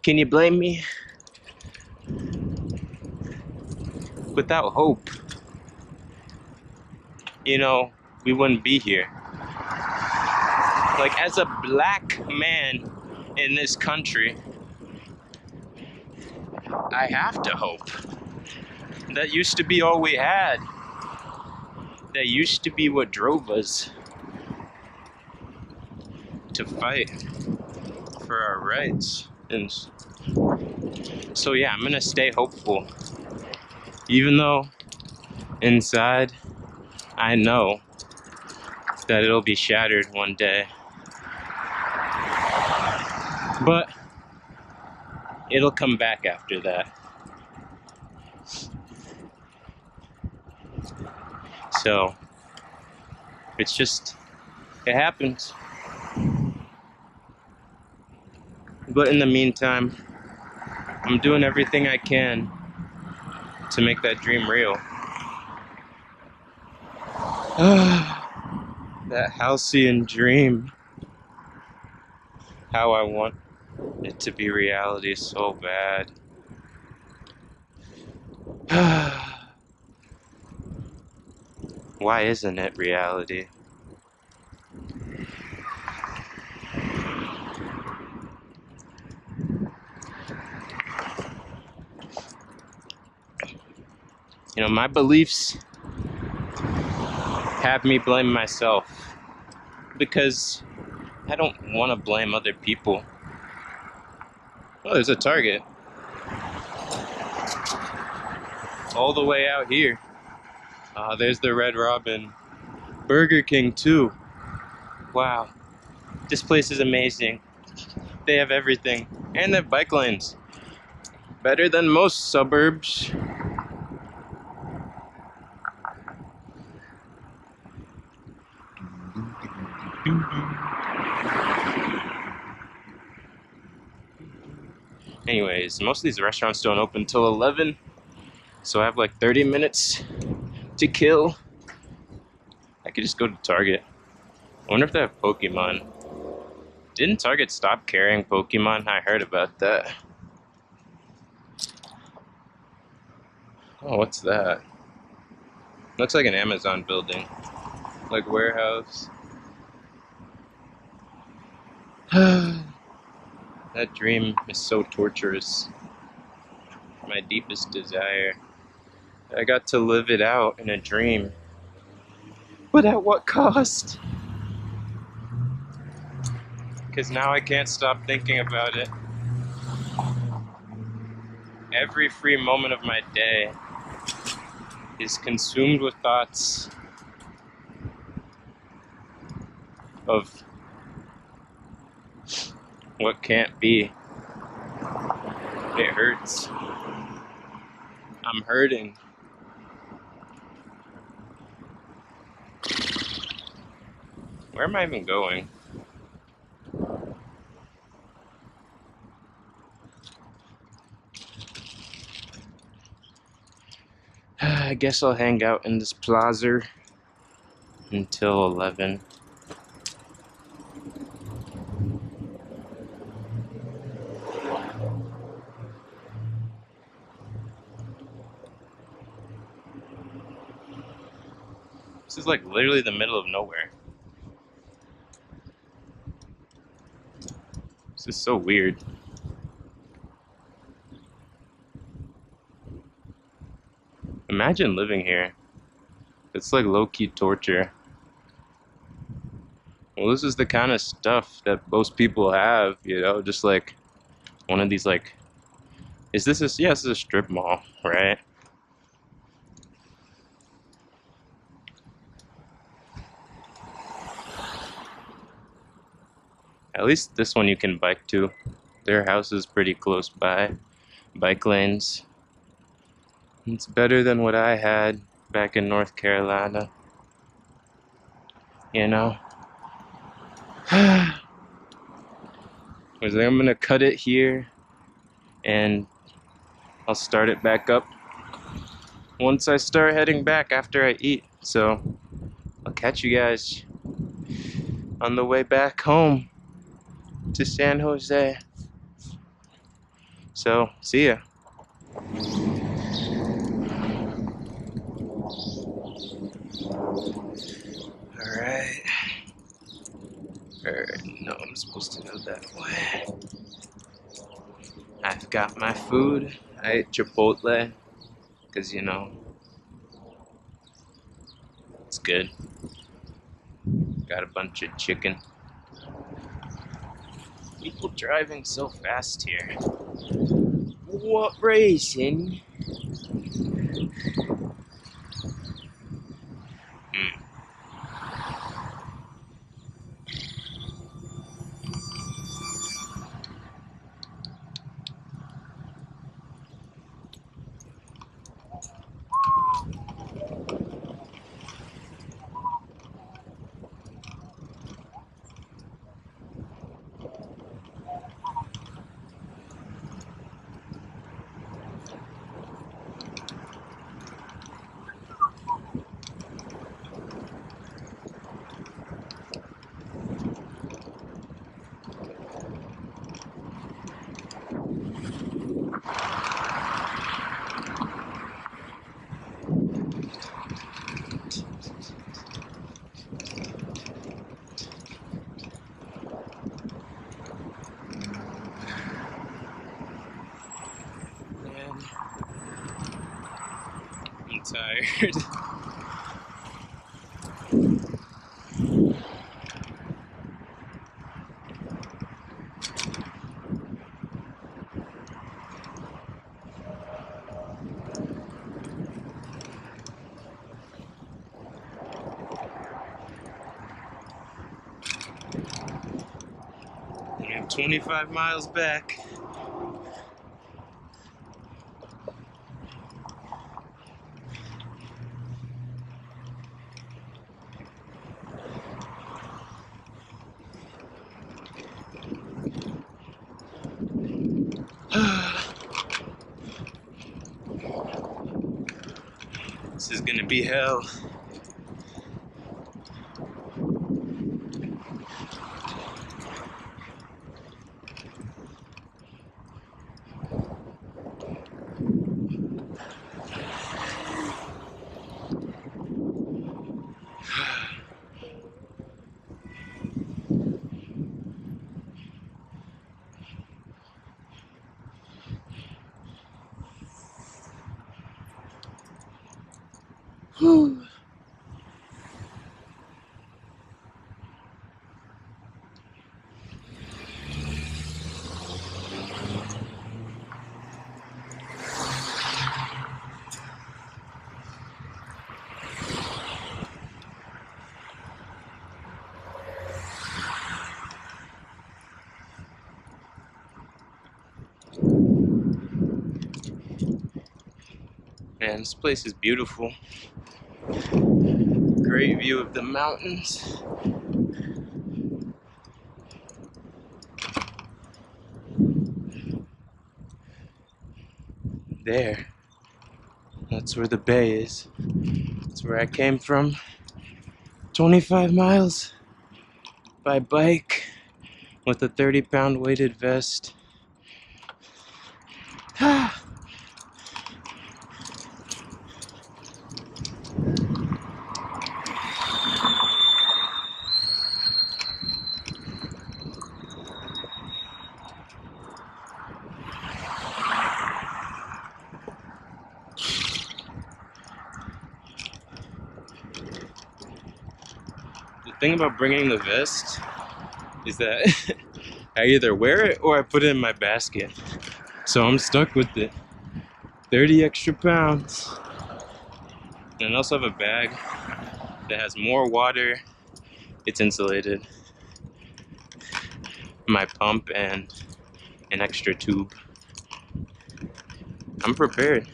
Can you blame me? Without hope, you know, we wouldn't be here. Like, as a black man in this country, I have to hope. That used to be all we had. That used to be what drove us to fight for our rights. And so yeah, I'm gonna stay hopeful. Even though inside I know that it'll be shattered one day. But it'll come back after that. So it's just, it happens. But in the meantime, I'm doing everything I can to make that dream real. That halcyon dream. How I want it to be reality so bad. Why isn't it reality? You know, my beliefs have me blame myself because I don't want to blame other people. Oh, there's a Target all the way out here. There's the Red Robin. Burger King too. Wow, this place is amazing. They have everything, and they have bike lanes. Better than most suburbs. Anyways, most of these restaurants don't open till 11, so I have like 30 minutes to kill. I could just go to Target. I wonder if they have Pokemon. Didn't Target stop carrying Pokemon? I heard about that. Oh, what's that? Looks like an Amazon building. Like warehouse. That dream is so torturous. My deepest desire. I got to live it out in a dream. But at what cost? Because now I can't stop thinking about it. Every free moment of my day is consumed with thoughts of what can't be. It hurts. I'm hurting. Where am I even going? I guess I'll hang out in this plaza until 11. This is like literally the middle of nowhere. This is so weird. Imagine living here. It's like low-key torture. Well, this is the kind of stuff that most people have, you know, just like one of these like, is this a, yeah, this is a strip mall, right? At least this one you can bike to. Their house is pretty close by. Bike lanes. It's better than what I had back in North Carolina. You know? I was like, I'm gonna cut it here and I'll start it back up once I start heading back after I eat. So I'll catch you guys on the way back home to San Jose. So, see ya. Alright. No, I'm supposed to go that way. I've got my food. I ate Chipotle. Because, you know, it's good. Got a bunch of chicken. People driving so fast here. What racing? Man, I'm tired. I have 25 miles back. This is gonna be hell. Whew. Man, this place is beautiful. Great view of the mountains. There. That's where the bay is. That's where I came from. 25 miles by bike with a 30-pound weighted vest. The thing about bringing the vest is that I either wear it or I put it in my basket. So I'm stuck with it. 30 extra pounds. And I also have a bag that has more water. It's insulated. my pump and an extra tube. I'm prepared.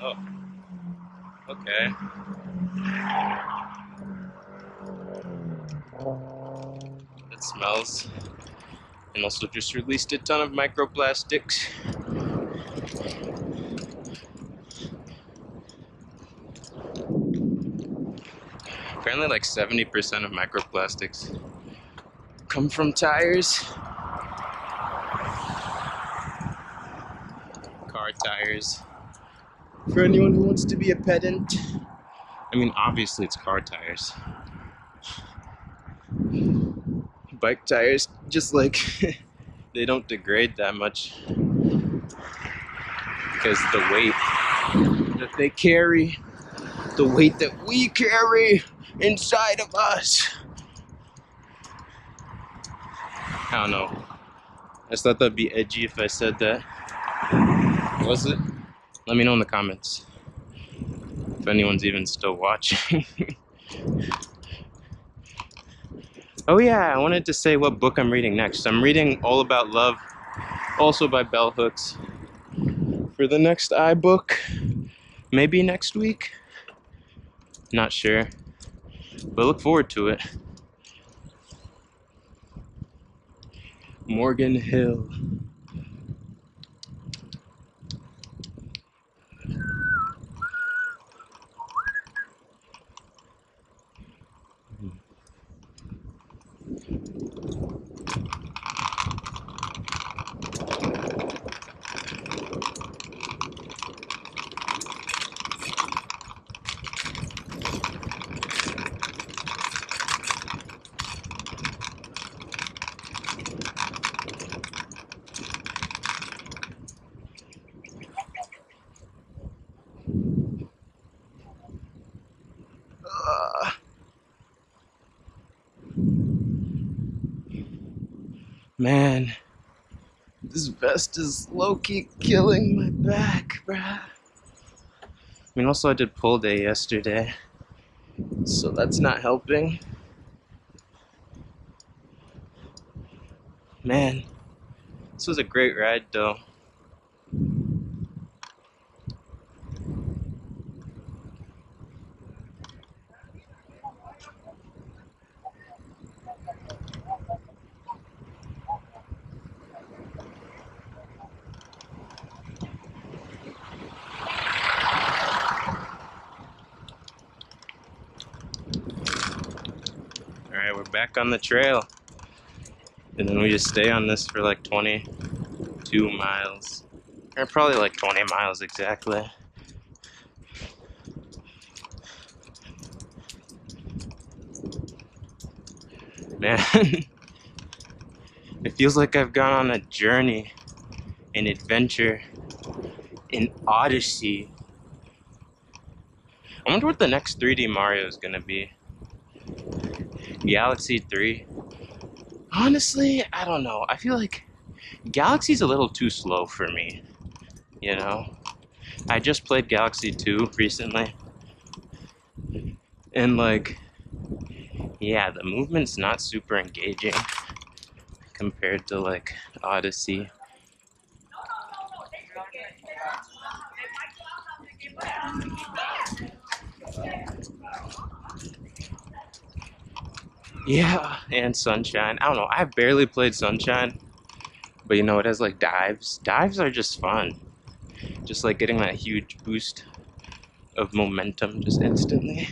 Oh, okay. It smells. And also just released a ton of microplastics. Apparently like 70% of microplastics come from tires. Car tires. For anyone who wants to be a pedant. I mean, obviously it's car tires. Bike tires, just like, they don't degrade that much. Because the weight that they carry, the weight that we carry inside of us. I don't know. I just thought that'd be edgy if I said that. Was it? Let me know in the comments. If anyone's even still watching. Oh yeah, I wanted to say what book I'm reading next. I'm reading All About Love, also by Bell Hooks, for the next IBook. Maybe next week? Not sure. But look forward to it. Morgan Hill. Man, this vest is low-key killing my back, bruh. I mean, also I did pull day yesterday, so that's not helping. Man, this was a great ride though. Alright, we're back on the trail. And then we just stay on this for like 22 miles. Or probably like 20 miles exactly. Man, it feels like I've gone on a journey, an adventure, an odyssey. I wonder what the next 3D Mario is gonna be. Galaxy 3? Honestly, I don't know. I feel like Galaxy's a little too slow for me, you know? I just played Galaxy 2 recently. And like, yeah, the movement's not super engaging compared to like Odyssey. Yeah, and Sunshine. I don't know. I've barely played Sunshine, but you know, it has like dives. Dives are just fun. Just like getting that huge boost of momentum just instantly.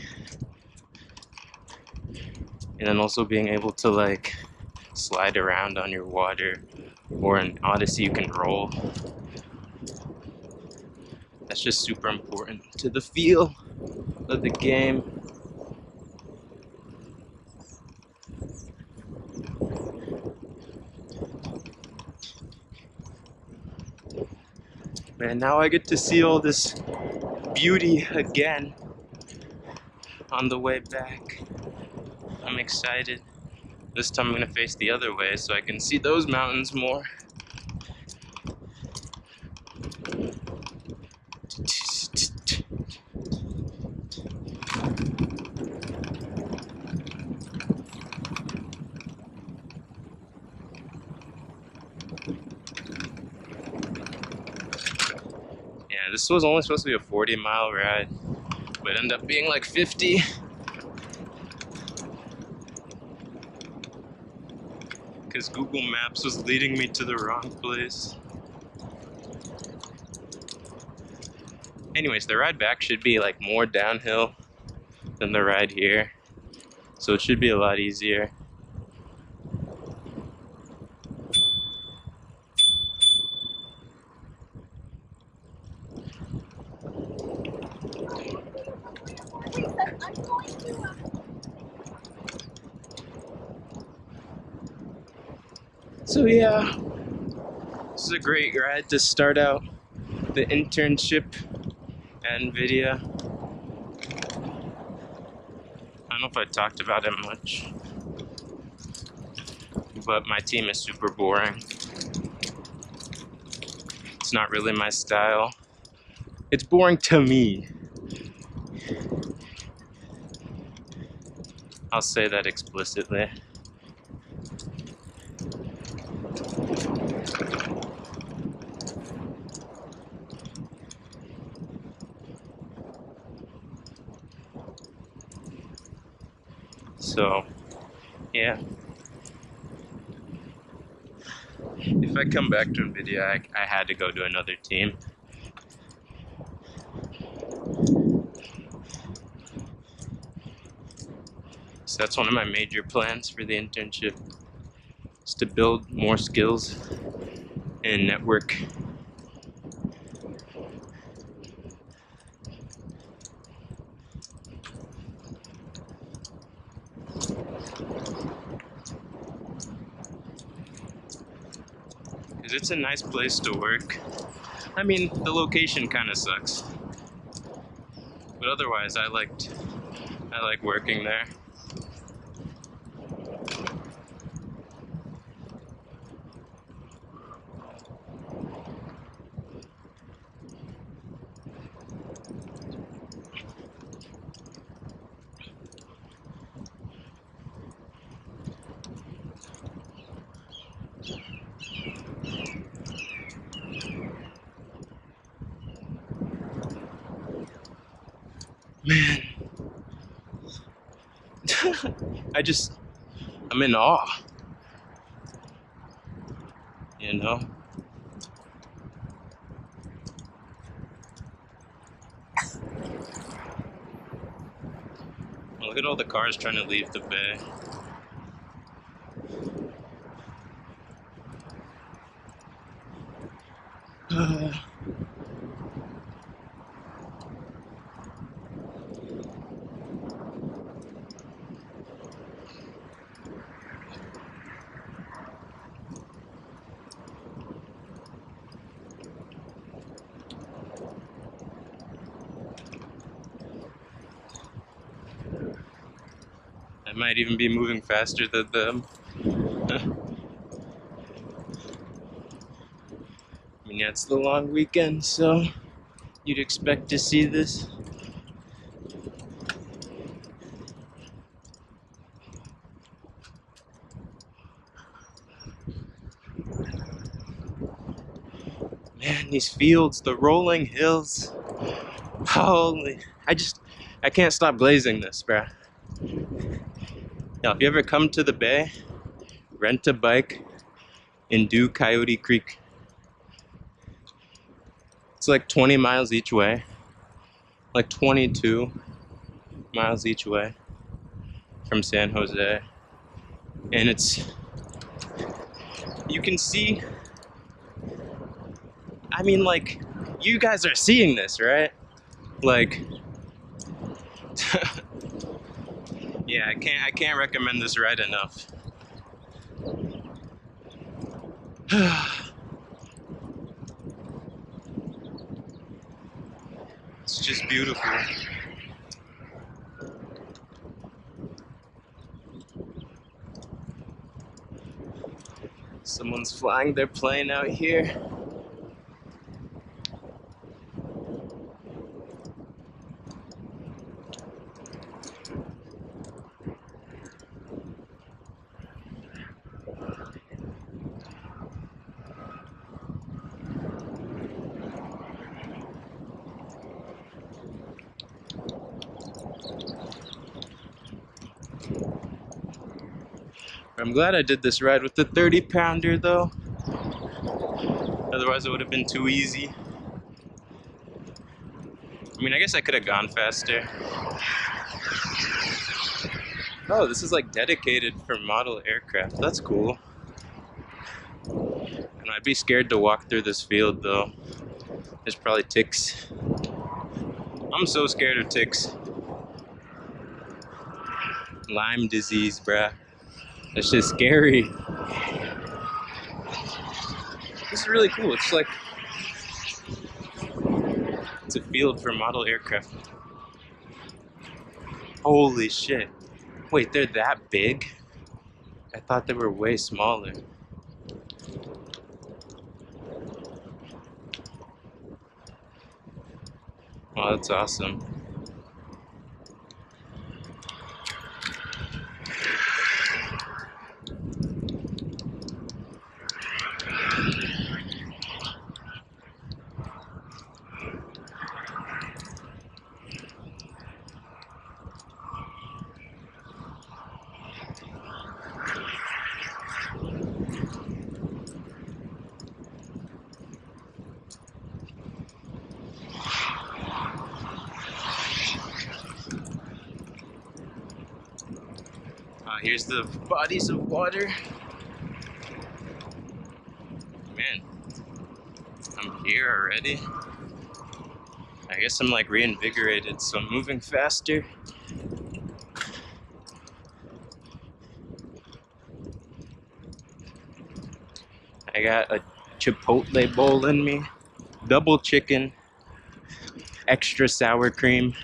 And then also being able to like slide around on your water, or in Odyssey you can roll. That's just super important to the feel of the game. Man, now I get to see all this beauty again on the way back. I'm excited. This time I'm gonna face the other way so I can see those mountains more. Yeah, this was only supposed to be a 40-mile ride, but ended up being like 50. Because Google Maps was leading me to the wrong place. Anyways, the ride back should be like more downhill than the ride here, so it should be a lot easier. So yeah, this is a great ride to start out the internship and video. I don't know if I talked about it much, but my team is super boring. It's not really my style. It's boring to me. I'll say that explicitly. So, yeah. If I come back to NVIDIA, I had to go to another team. So that's one of my major plans for the internship, is to build more skills in network. Because it's a nice place to work. I mean, the location kind of sucks, but otherwise I like working there. Man, I'm in awe, you know? Look at all the cars trying to leave the bay. I might even be moving faster than them. I mean, yeah, it's the long weekend, so you'd expect to see this. Man, these fields, the rolling hills. Holy, I can't stop glazing this, bruh. Now, if you ever come to the bay, rent a bike and do Coyote Creek. It's like 20 miles each way, like 22 miles each way from San Jose. And you can see, I mean, like, you guys are seeing this, right? Like, yeah, I can't recommend this ride enough. It's just beautiful. Someone's flying their plane out here. I'm glad I did this ride with the 30-pounder though. Otherwise it would have been too easy. I mean, I guess I could have gone faster. Oh, this is like dedicated for model aircraft. That's cool. And I'd be scared to walk through this field though. There's probably ticks. I'm so scared of ticks. Lyme disease, bruh. That's just scary. This is really cool. It's like, it's a field for model aircraft. Holy shit. Wait, they're that big? I thought they were way smaller. Oh, that's awesome. Here's the bodies of water. Man, I'm here already. I guess I'm like reinvigorated, so I'm moving faster. I got a Chipotle bowl in me, double chicken, extra sour cream.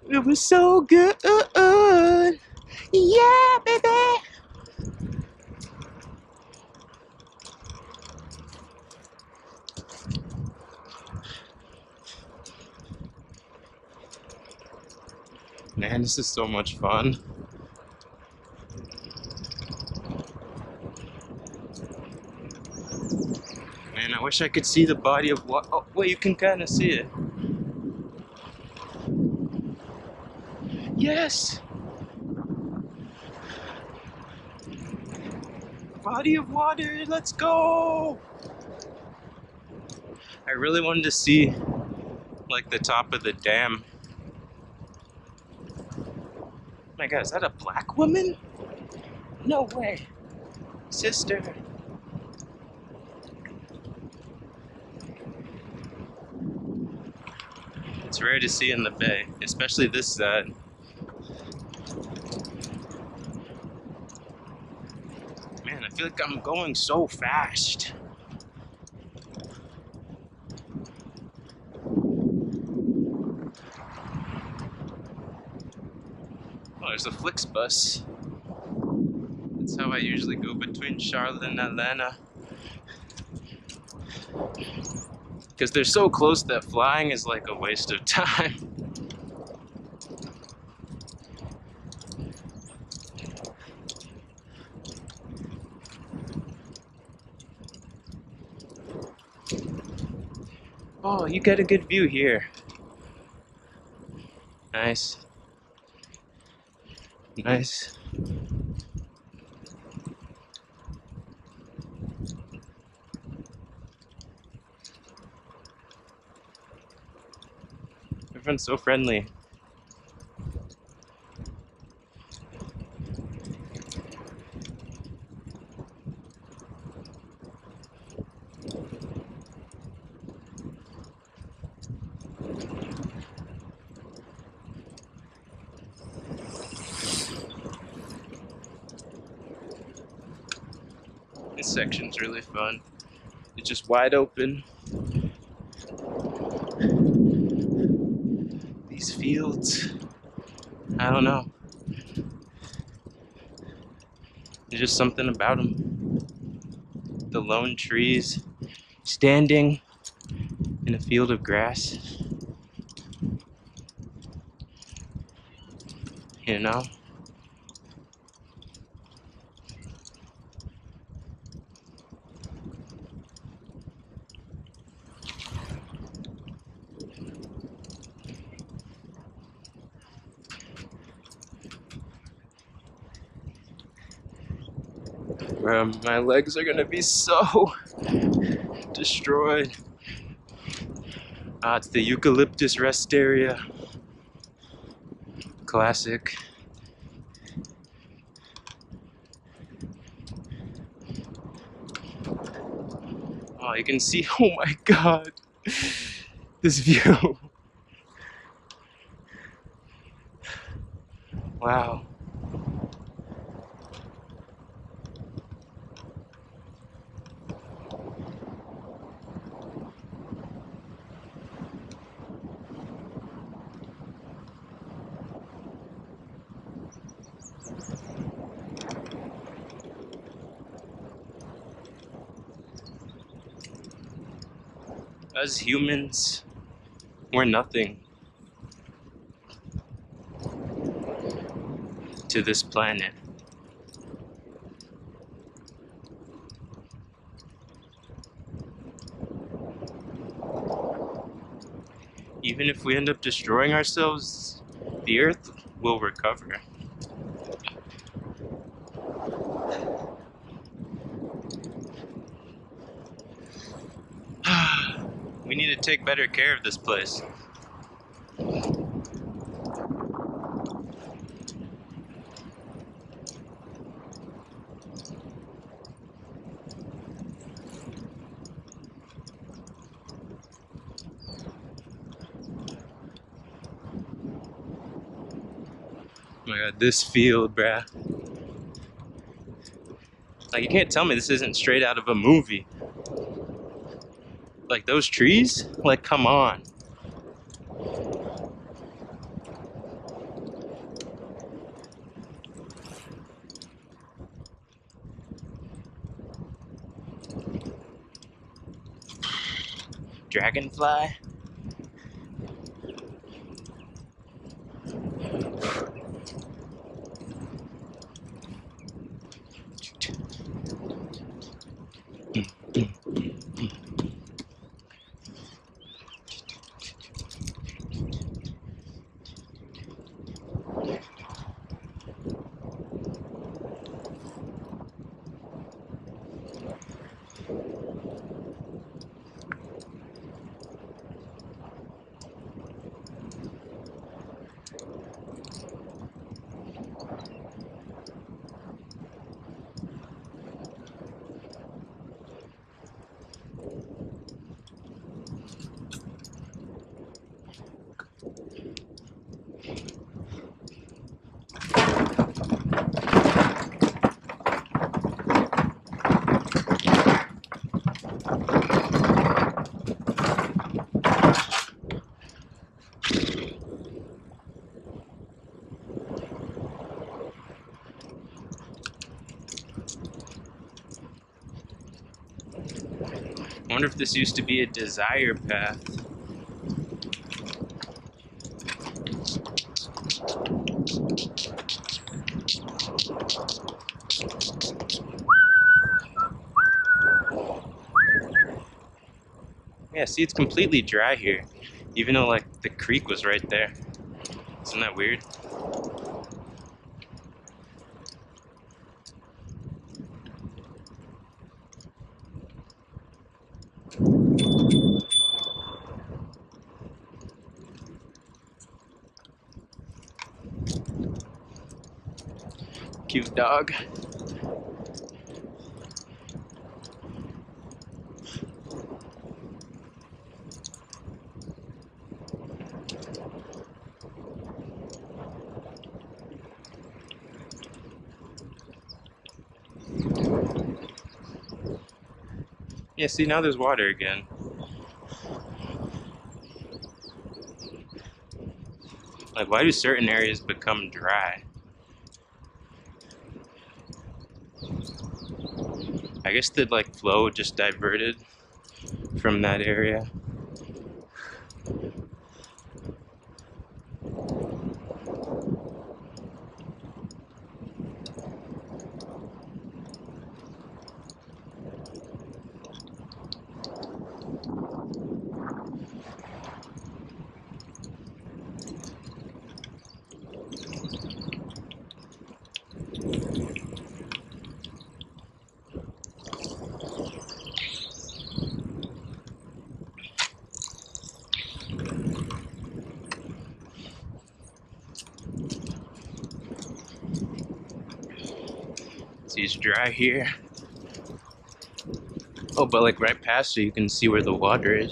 It was so good. Yeah, baby. Man, this is so much fun. Man, I wish I could see the body of water. Oh, wait, you can kind of see it. Yes! Body of water, let's go! I really wanted to see, like, the top of the dam. Oh my god, is that a black woman? No way. Sister. It's rare to see in the bay, especially this side. Man, I feel like I'm going so fast. Oh, there's a Flixbus. That's how I usually go between Charlotte and Atlanta. Because they're so close that flying is like a waste of time. Oh, you get a good view here. Nice. Nice. Everyone's so friendly. This section's really fun. It's just wide open. These fields, I don't know. There's just something about them. the lone trees standing in a field of grass. You know? My legs are gonna be so destroyed. It's the eucalyptus rest area. Classic. Oh, you can see, oh my god, this view. Wow. As humans, we're nothing to this planet. Even if we end up destroying ourselves, the earth will recover. We need to take better care of this place. Oh my god, this field, bruh. Like, you can't tell me this isn't straight out of a movie. Like, those trees? Like, come on. Dragonfly? I wonder if this used to be a desire path. Yeah, see, it's completely dry here, even though, like, the creek was right there. Isn't that weird? Cute dog. Yeah, see, now there's water again. Like, why do certain areas become dry? I guess the like flow just diverted from that area. It's dry here. Oh, but like right past so you can see where the water is.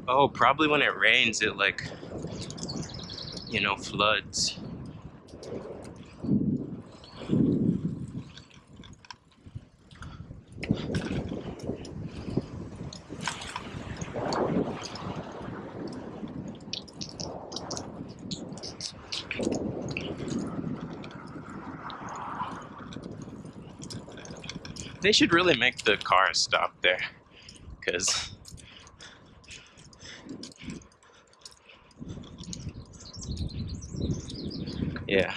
Oh, probably when it rains, it like, you know, floods. They should really make the cars stop there, because yeah.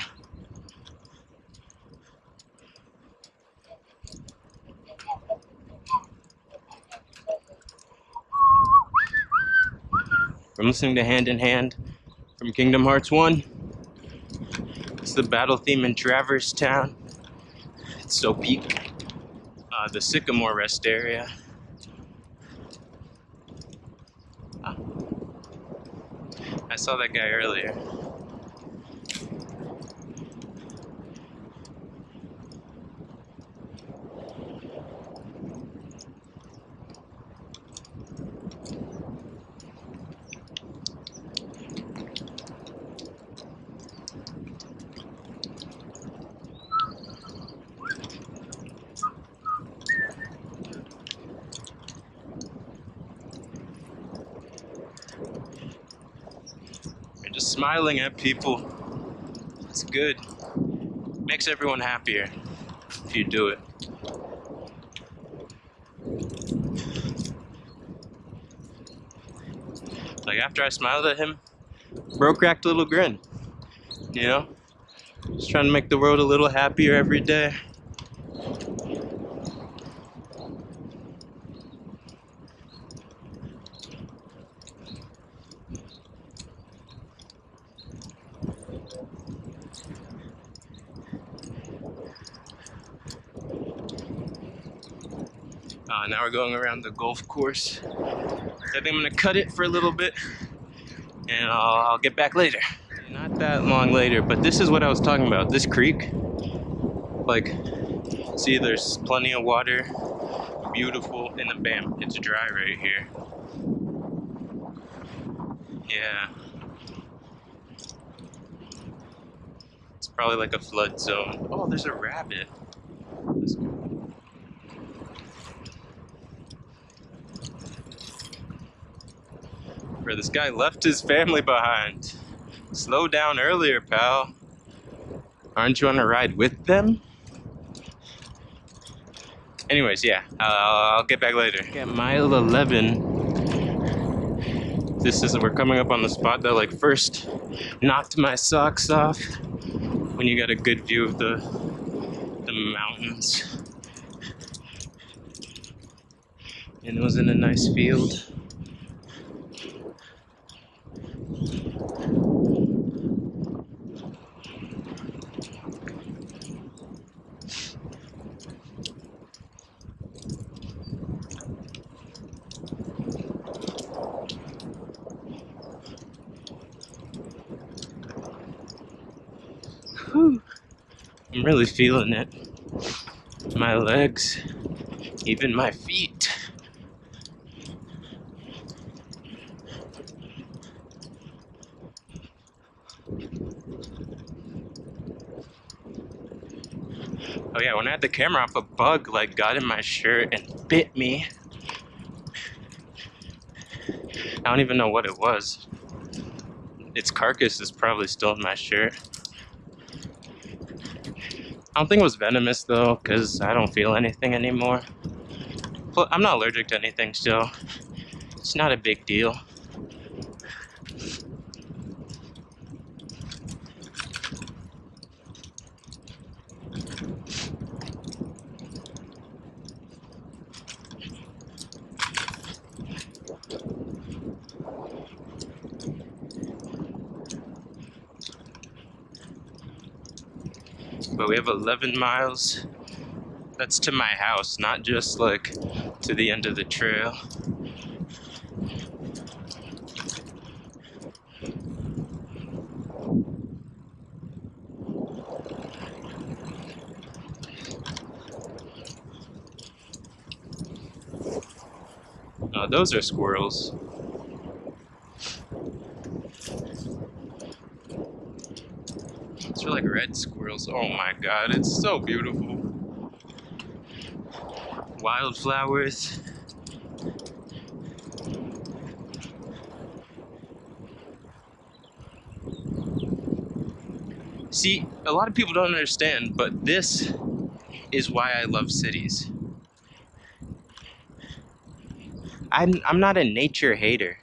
I'm listening to Hand in Hand from Kingdom Hearts 1. It's the battle theme in Traverse Town. It's so peak. The Sycamore Rest area. I saw that guy earlier. You're just smiling at people. It's good. Makes everyone happier if you do it. Like after I smiled at him, bro cracked a little grin. You know? Just trying to make the world a little happier every day. Now we're going around the golf course. I think I'm gonna cut it for a little bit, and I'll get back later. Not that long later, but this is what I was talking about. This creek, like, see, there's plenty of water, beautiful, and then bam, it's dry right here. Yeah. It's probably like a flood zone. Oh, there's a rabbit. Let's go. Bro, this guy left his family behind. Slow down earlier, pal. Aren't you on a ride with them? Anyways, yeah, I'll get back later. At mile 11, we're coming up on the spot that like first knocked my socks off when you got a good view of the mountains. And it was in a nice field. Whew. I'm really feeling it. My legs, even my feet. Oh yeah, when I had the camera off, a bug like got in my shirt and bit me. I don't even know what it was. its carcass is probably still in my shirt. I don't think it was venomous though, because I don't feel anything anymore. I'm not allergic to anything still. It's not a big deal. But we have 11 miles. That's to my house, not just like to the end of the trail. Oh, those are squirrels. These are like red squirrels. Oh my god, it's so beautiful. Wildflowers. See, a lot of people don't understand, but this is why I love cities. I'm not a nature hater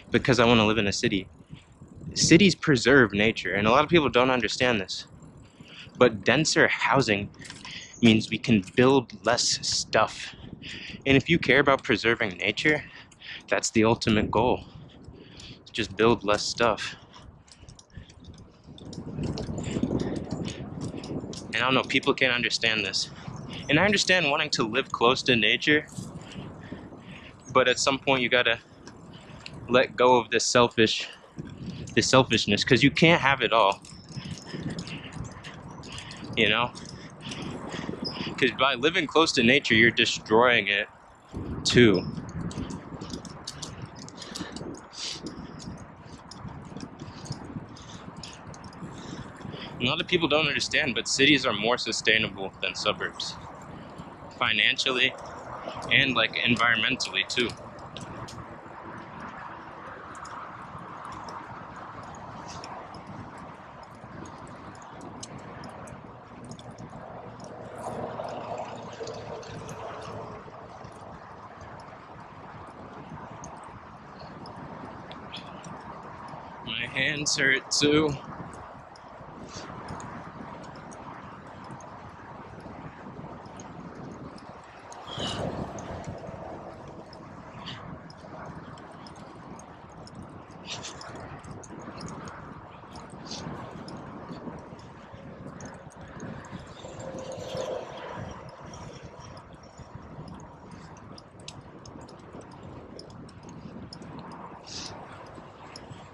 because I want to live in a city. Cities preserve nature, and a lot of people don't understand this. But denser housing means we can build less stuff. And if you care about preserving nature, that's the ultimate goal. Just build less stuff. And I don't know, people can't understand this. And I understand wanting to live close to nature, but at some point you gotta let go of this selfishness, because you can't have it all. You know? Because by living close to nature, you're destroying it too. A lot of people don't understand, but cities are more sustainable than suburbs. Financially and like environmentally too. My hands hurt too.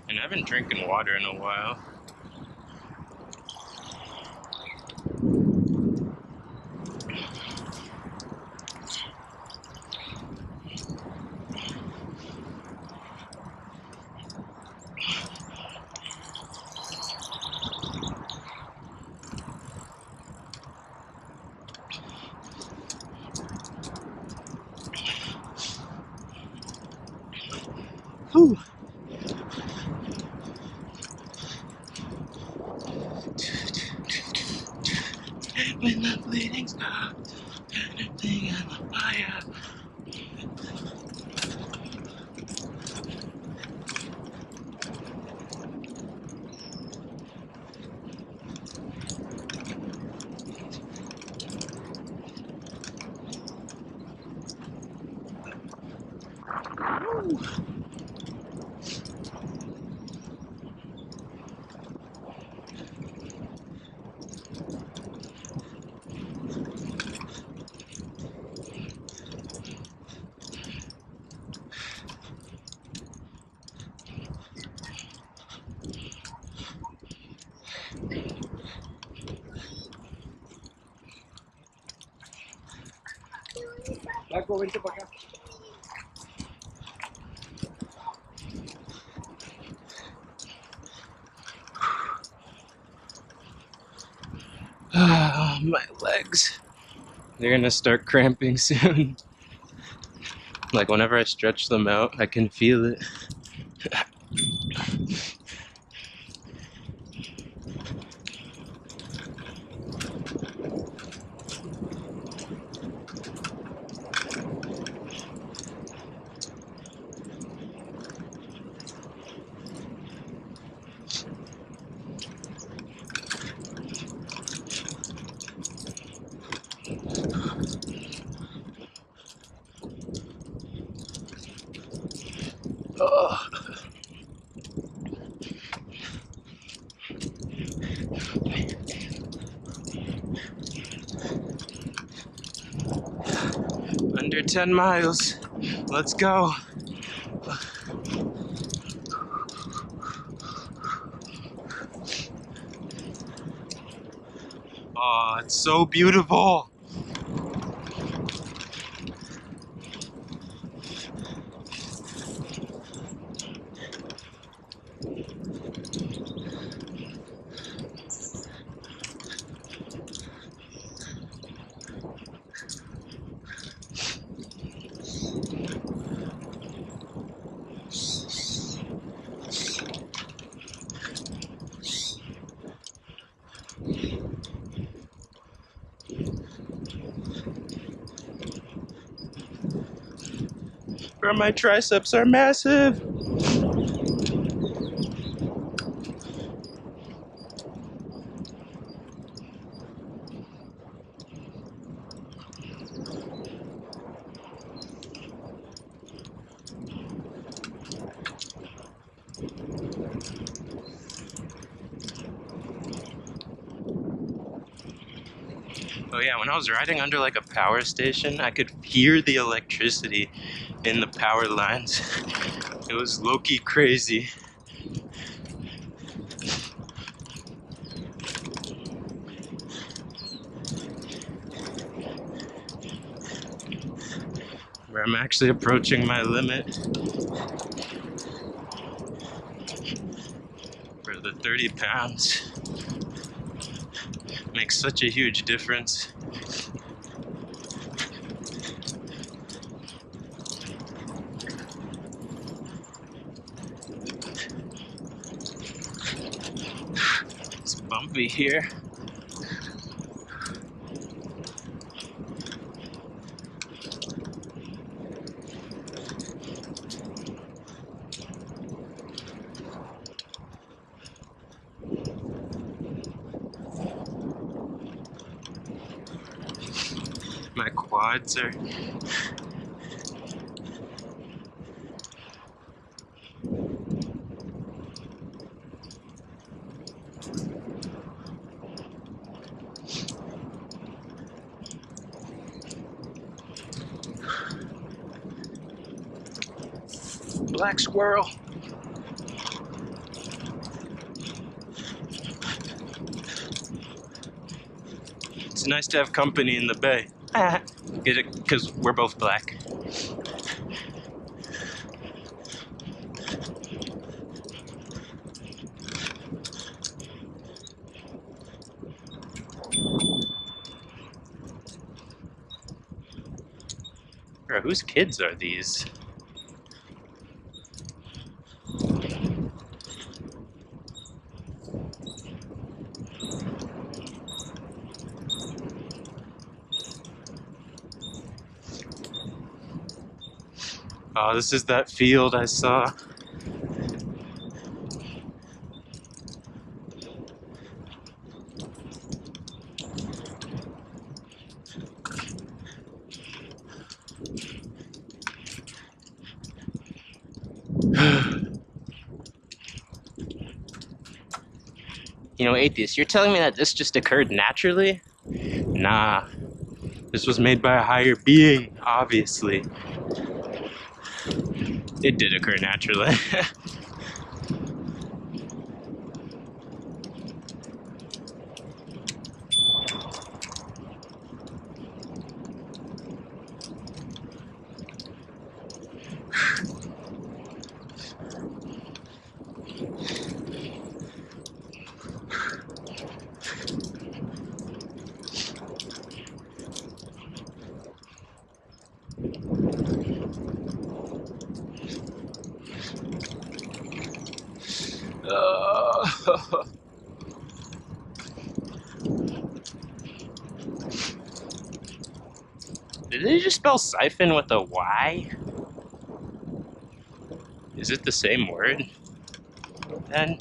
And I've been drinking water in a while. Whew. When the bleeding stops, everything on the fire. Woo. Paco, vente para acá. My legs. They're gonna start cramping soon. Like whenever I stretch them out, I can feel it. Ugh. Under 10 miles. Let's go. Oh, it's so beautiful. Bro, my triceps are massive. Oh yeah, when I was riding under like a power station, I could hear the electricity in the power lines. It was low-key crazy. Where I'm actually approaching my limit for the 30 pounds. Makes such a huge difference. It's bumpy here. My quads are... Black squirrel. It's nice to have company in the bay. Get it? Because we're both black. Bro, whose kids are these? Oh, this is that field I saw. You know, atheist, you're telling me that this just occurred naturally? Nah. This was made by a higher being, obviously. It did occur naturally. Did they just spell siphon with a Y? Is it the same word? Then?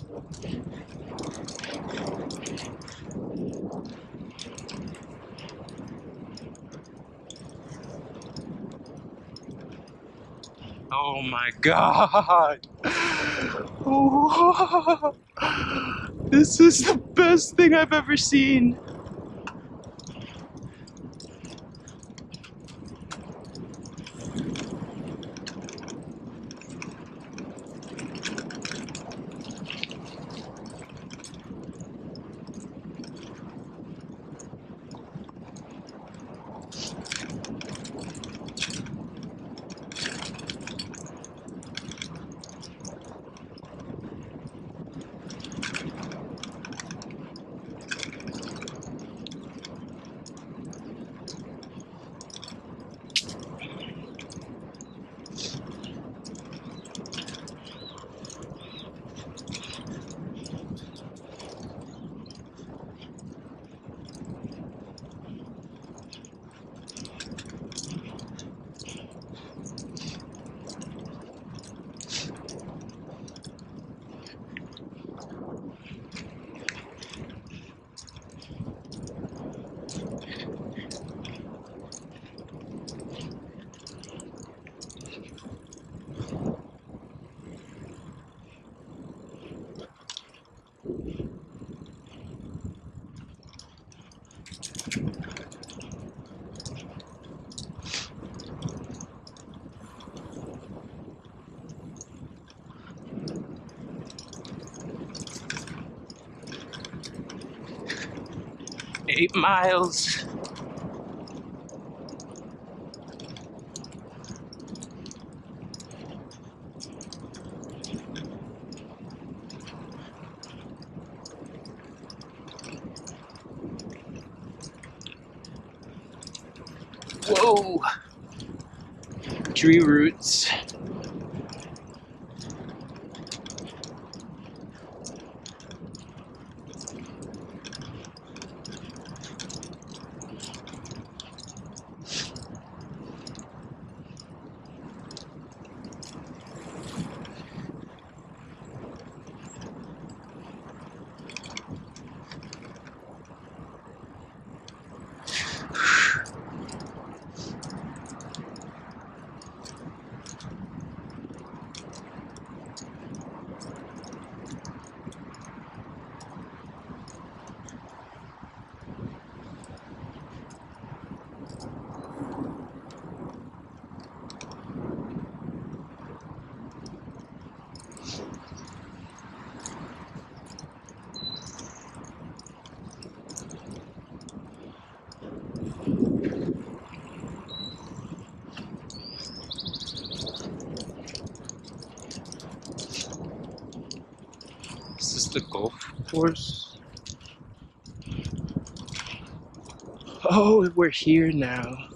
Oh my god! Oh, this is the best thing I've ever seen! Eight miles. Whoa! Tree roots. Is this the golf course? Oh, we're here now.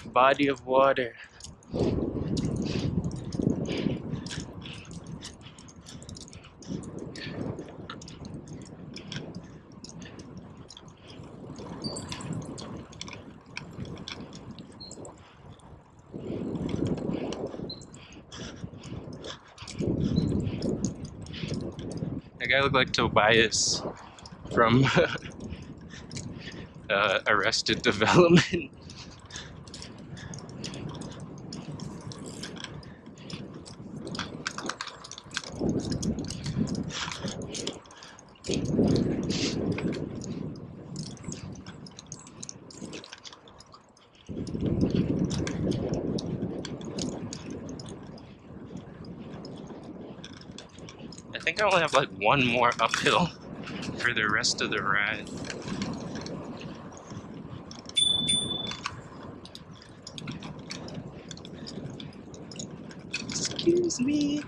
Body of water. That guy looked like Tobias from Arrested Development. I think I only have like one more uphill for the rest of the ride. Excuse me.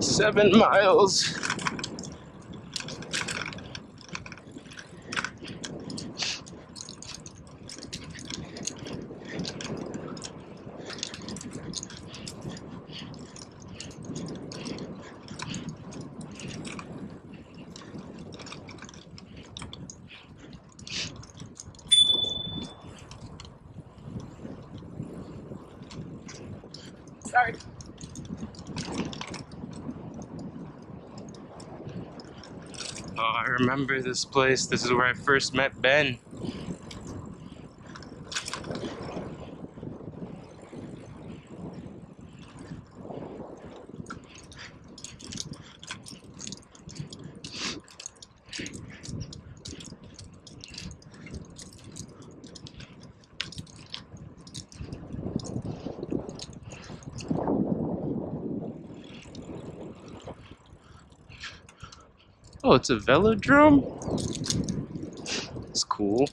7 miles. Sorry. Oh, I remember this place. This is where I first met Ben. Oh, it's a velodrome? It's cool.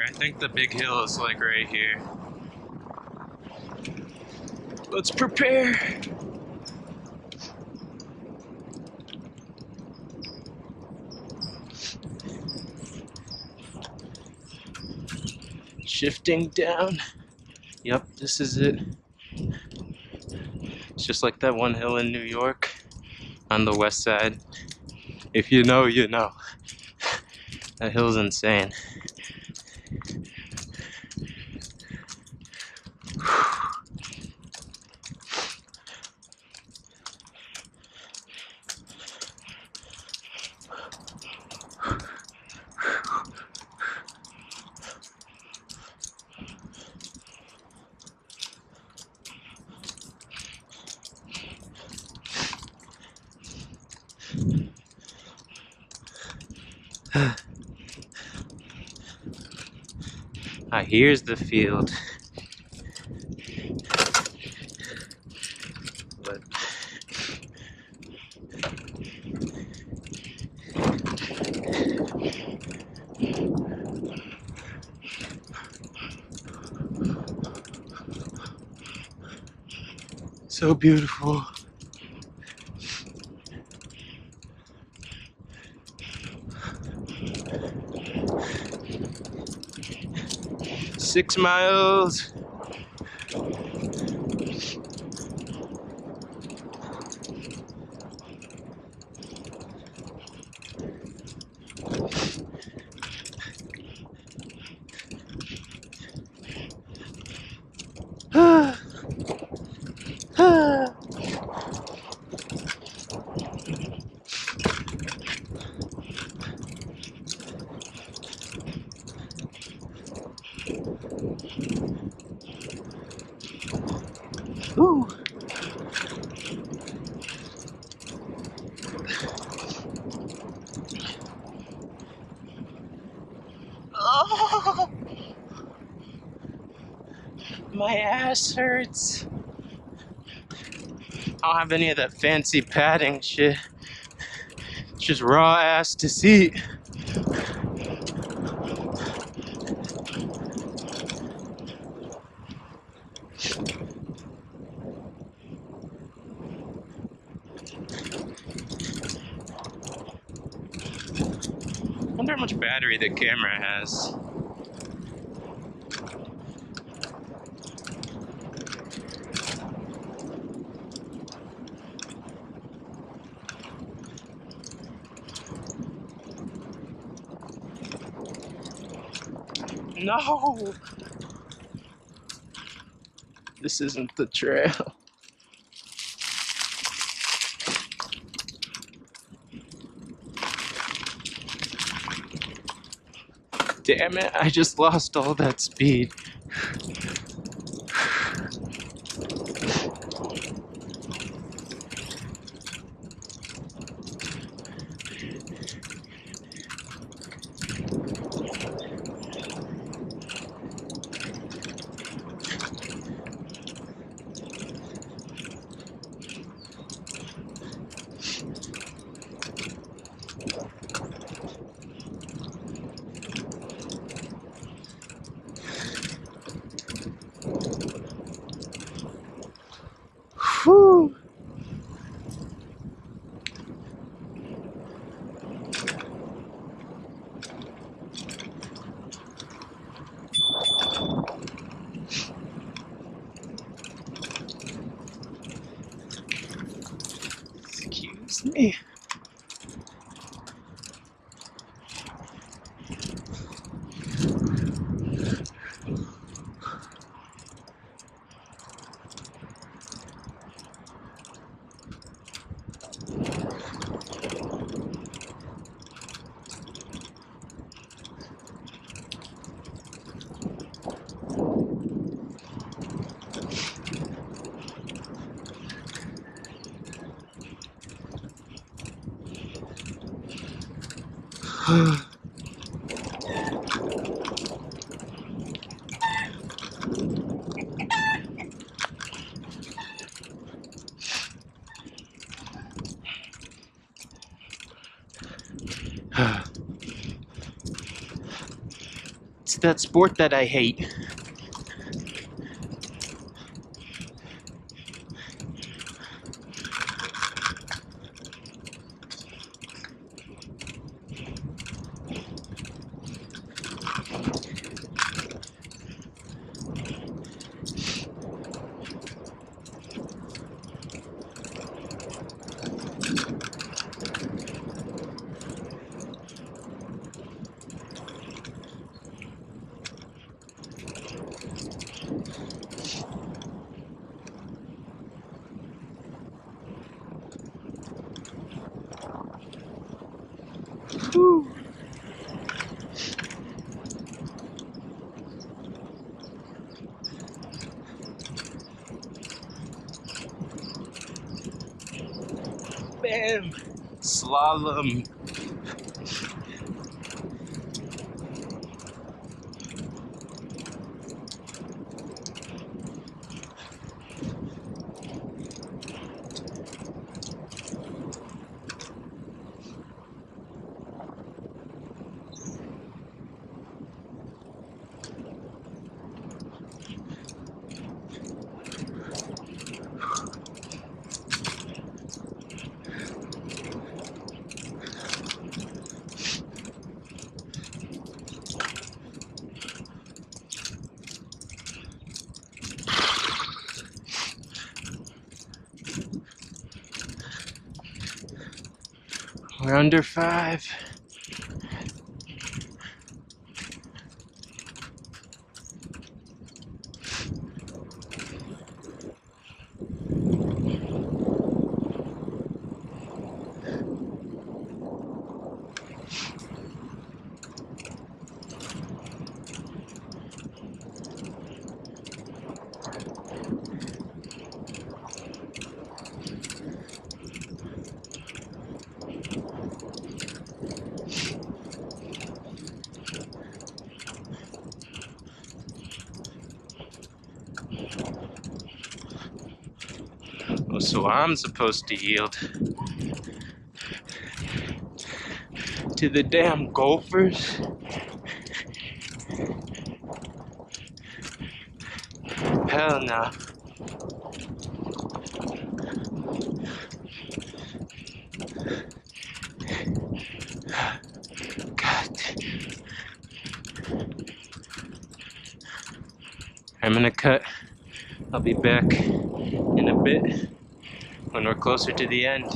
I think the big hill is like right here. Let's prepare. Shifting down. Yep, this is it. It's just like that one hill in New York on the west side. If you know, you know. That hill's insane. Ah, here's the field. But so beautiful. Six miles. Ooh. Oh, my ass hurts. I don't have any of that fancy padding shit. It's just raw ass to see. much battery the camera has. No! This isn't the trail. Damn it, I just lost all that speed. Whew. Excuse me. It's that sport that I hate. Whew. Bam! Slalom. We're under 5. Oh, so I'm supposed to yield to the damn golfers? Hell no. God. I'm gonna cut. I'll be back in a bit when we're closer to the end.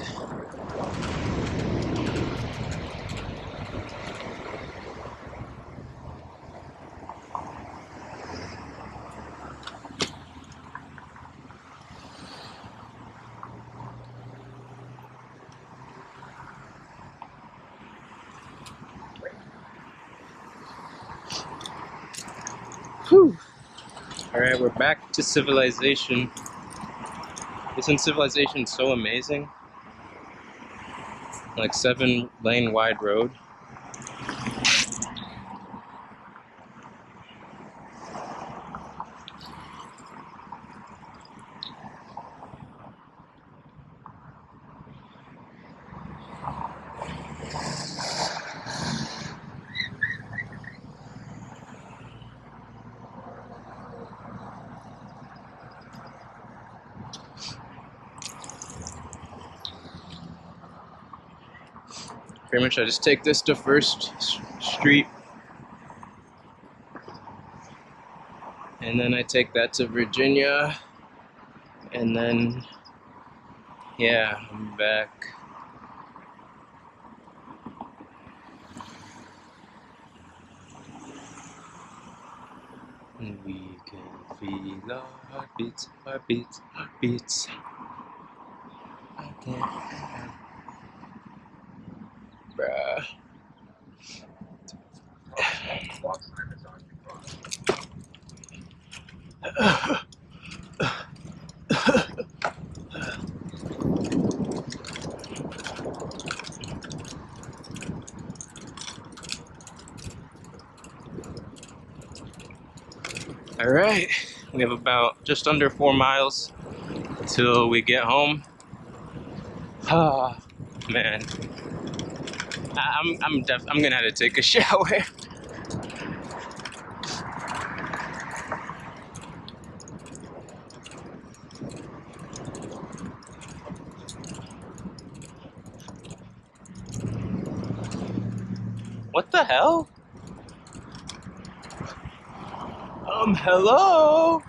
Whew. Alright, we're back to civilization. Isn't civilization so amazing? Like 7-lane wide road. Pretty much I just take this to First Street, and then I take that to Virginia, and then yeah, I'm back. And we can feel our heartbeats, heartbeats, heartbeats. I can't, bruh. Alright, we have about just under 4 miles till we get home. Ah, man. I'm gonna have to take a shower. What the hell? Hello?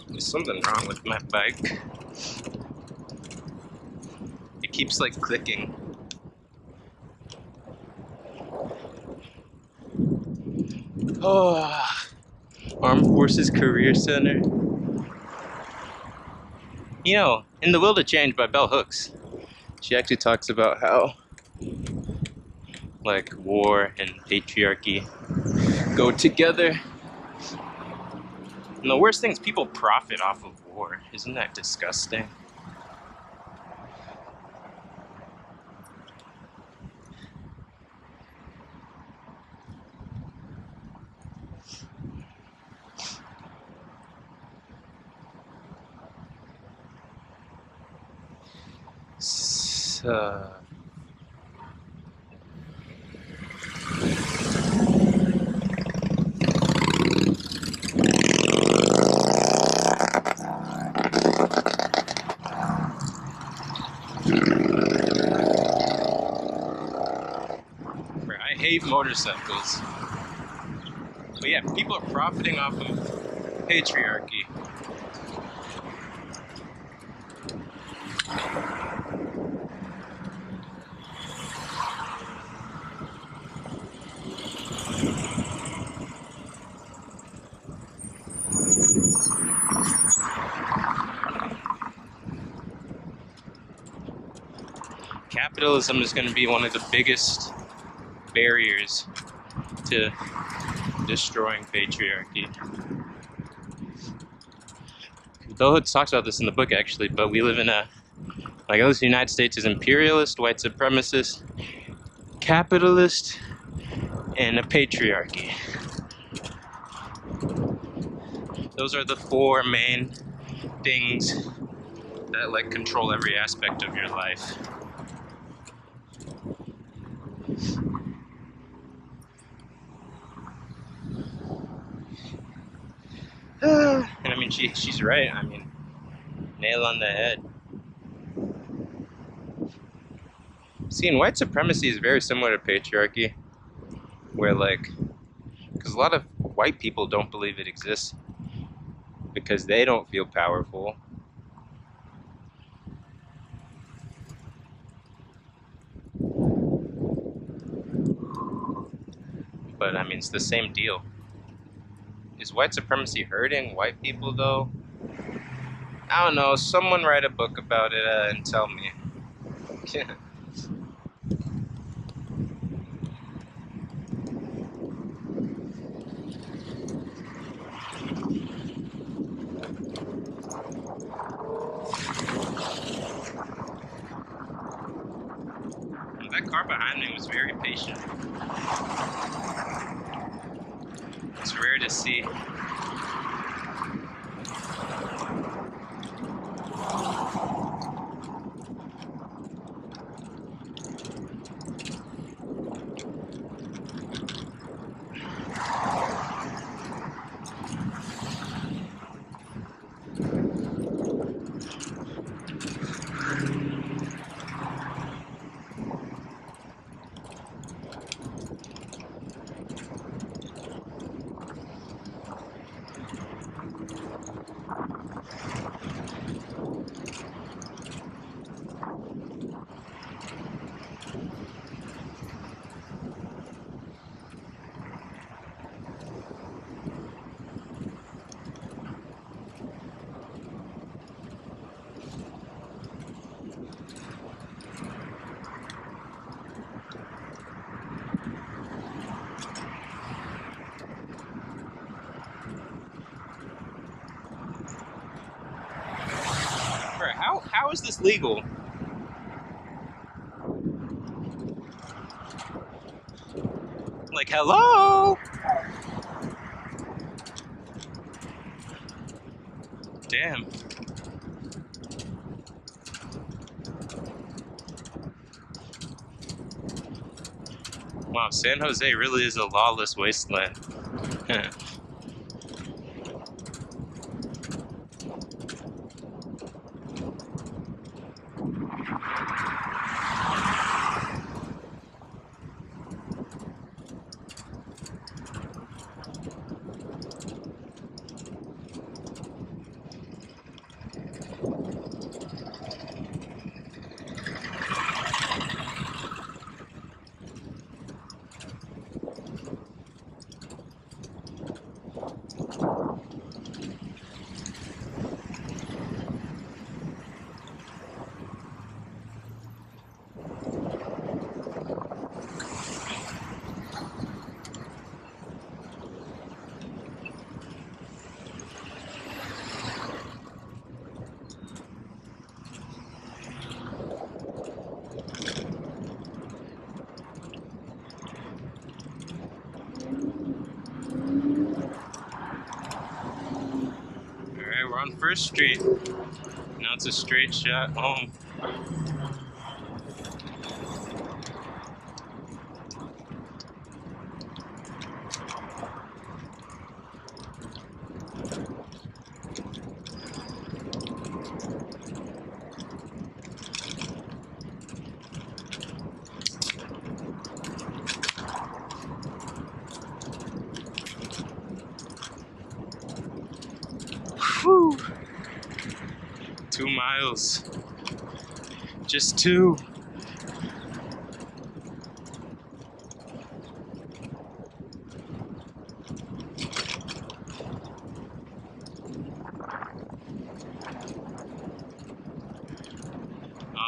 There's something wrong with my bike. It keeps like clicking. Oh, Armed Forces Career Center. You know, in The Will to Change by Bell Hooks, she actually talks about how like war and patriarchy go together. And the worst thing is people profit off of war. Isn't that disgusting? So, I hate motorcycles. But yeah, people are profiting off of patriarchy. Capitalism is going to be one of the biggest barriers to destroying patriarchy. Bell Hooks talks about this in the book actually, but we live in a, like at least the United States is imperialist, white supremacist, capitalist, and a patriarchy. Those are the 4 main things that like control every aspect of your life. And I mean, she's right. I mean, Nail on the head. See, and white supremacy is very similar to patriarchy, where like, because a lot of white people don't believe it exists because they don't feel powerful. But I mean, it's the same deal. Is white supremacy hurting white people though? I don't know. Someone write a book about it and tell me. That car behind me was very patient. It's rare to see. How is this legal? Like, hello? Damn. Wow, San Jose really is a lawless wasteland. Alright, we're on First Street. Now it's a straight shot home. Whew. 2 miles. Just 2.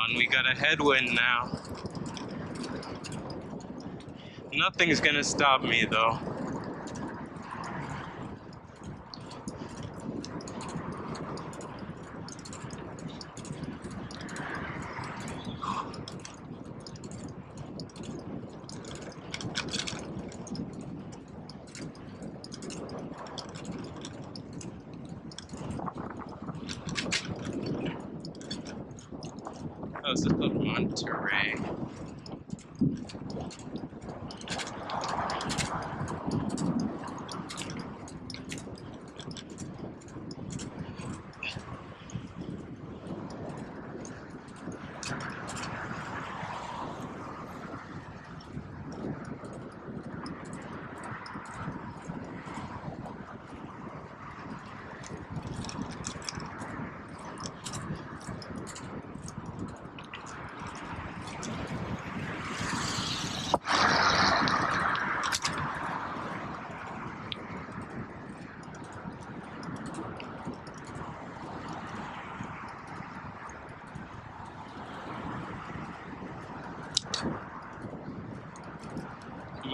And we got a headwind now. Nothing's gonna stop me though. Oh, this is the Monterey.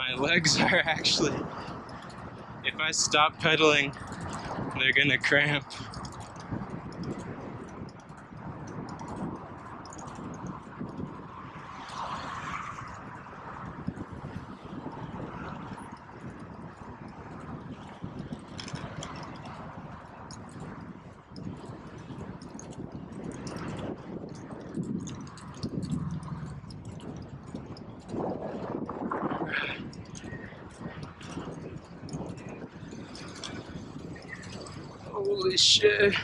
my legs are actually, if I stop pedaling, they're gonna cramp. Holy shit.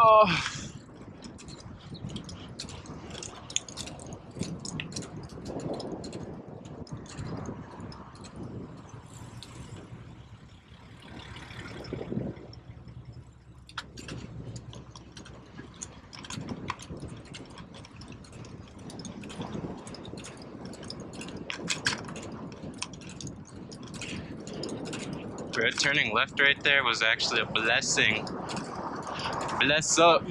Oh. Bro, turning left right there was actually a blessing. Bless up.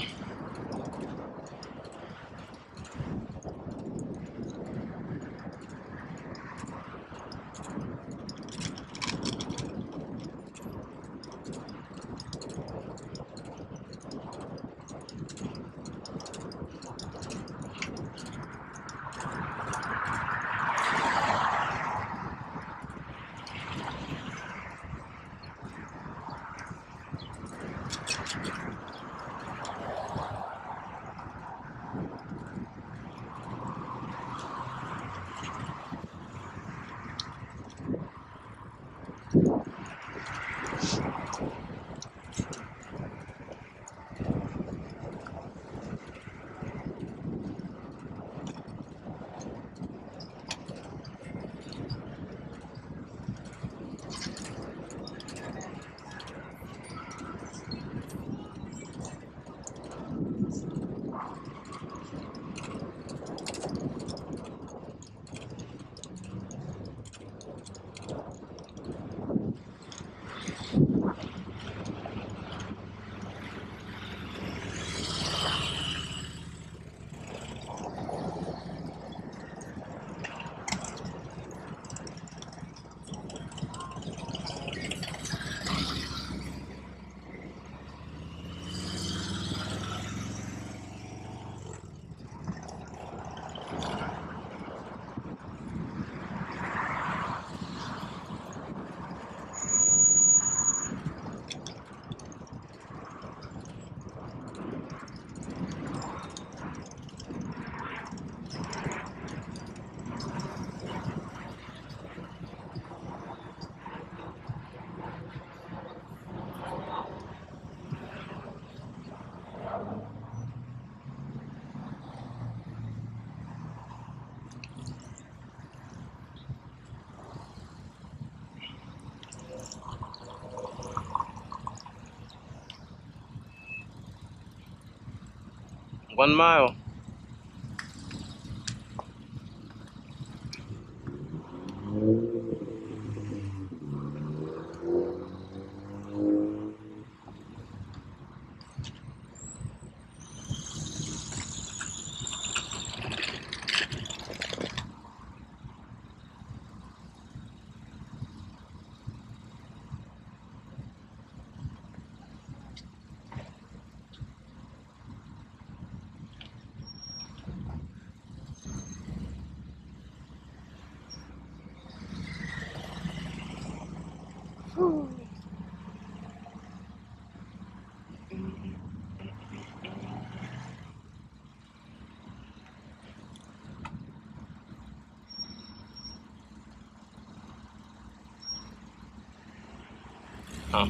One mile. Huh.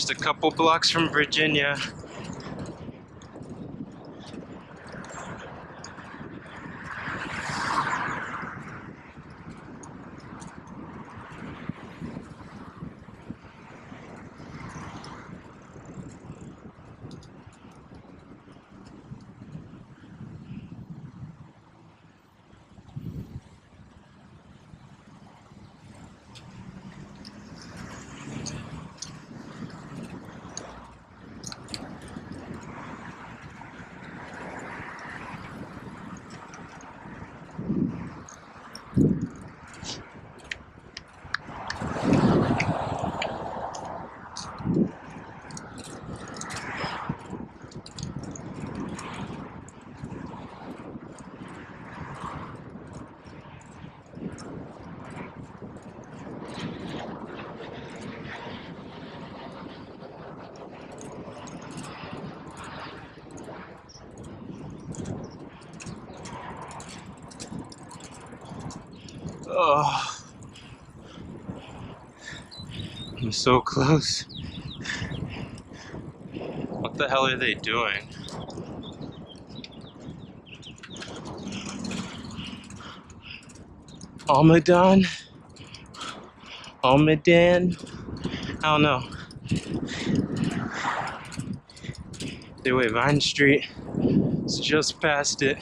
just a couple blocks from Virginia. Oh, I'm so close. What the hell are they doing? Almadan? Almadan? I don't know. They way Vine Street. It's just past it.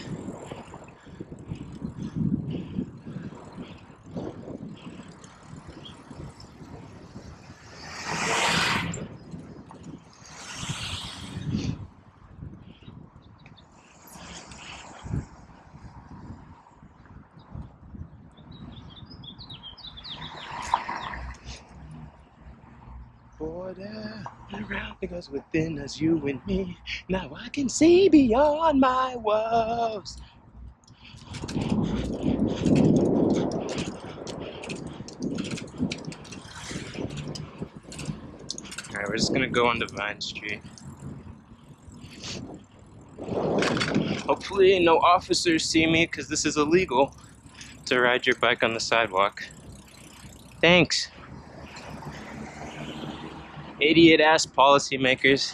Border around because within us, you and me. Now I can see beyond my woes. Alright, we're just gonna go onto Vine Street. Hopefully no officers see me because this is illegal to ride your bike on the sidewalk. Thanks. Idiot ass policymakers.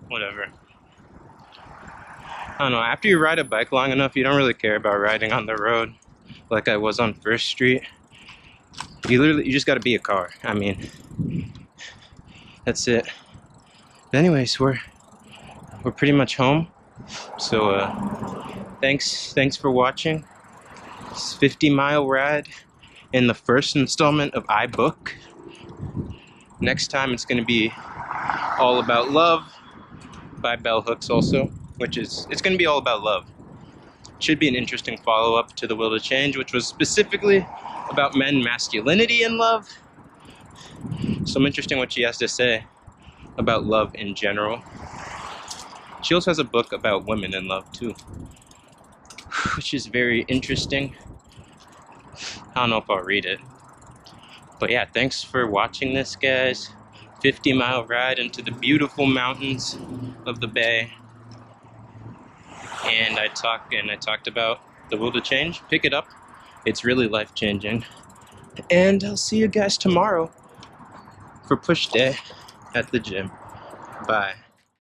Whatever. I don't know, after you ride a bike long enough, you don't really care about riding on the road like I was on First Street. You just gotta be a car. I mean, that's it. But anyways, we're pretty much home. So thanks for watching. It's a 50-mile ride in the first installment of IBook. Next time it's gonna be All About Love by Bell Hooks also, it's gonna be all about love. Should be an interesting follow-up to The Will to Change, which was specifically about men, masculinity, and love. So I'm interested in what she has to say about love in general. She also has a book about women and love too, which is very interesting. I don't know if I'll read it. But yeah, thanks for watching this, guys. 50-mile ride into the beautiful mountains of the Bay. And I talked about The Will to Change. Pick it up. It's really life-changing. And I'll see you guys tomorrow for push day at the gym. Bye.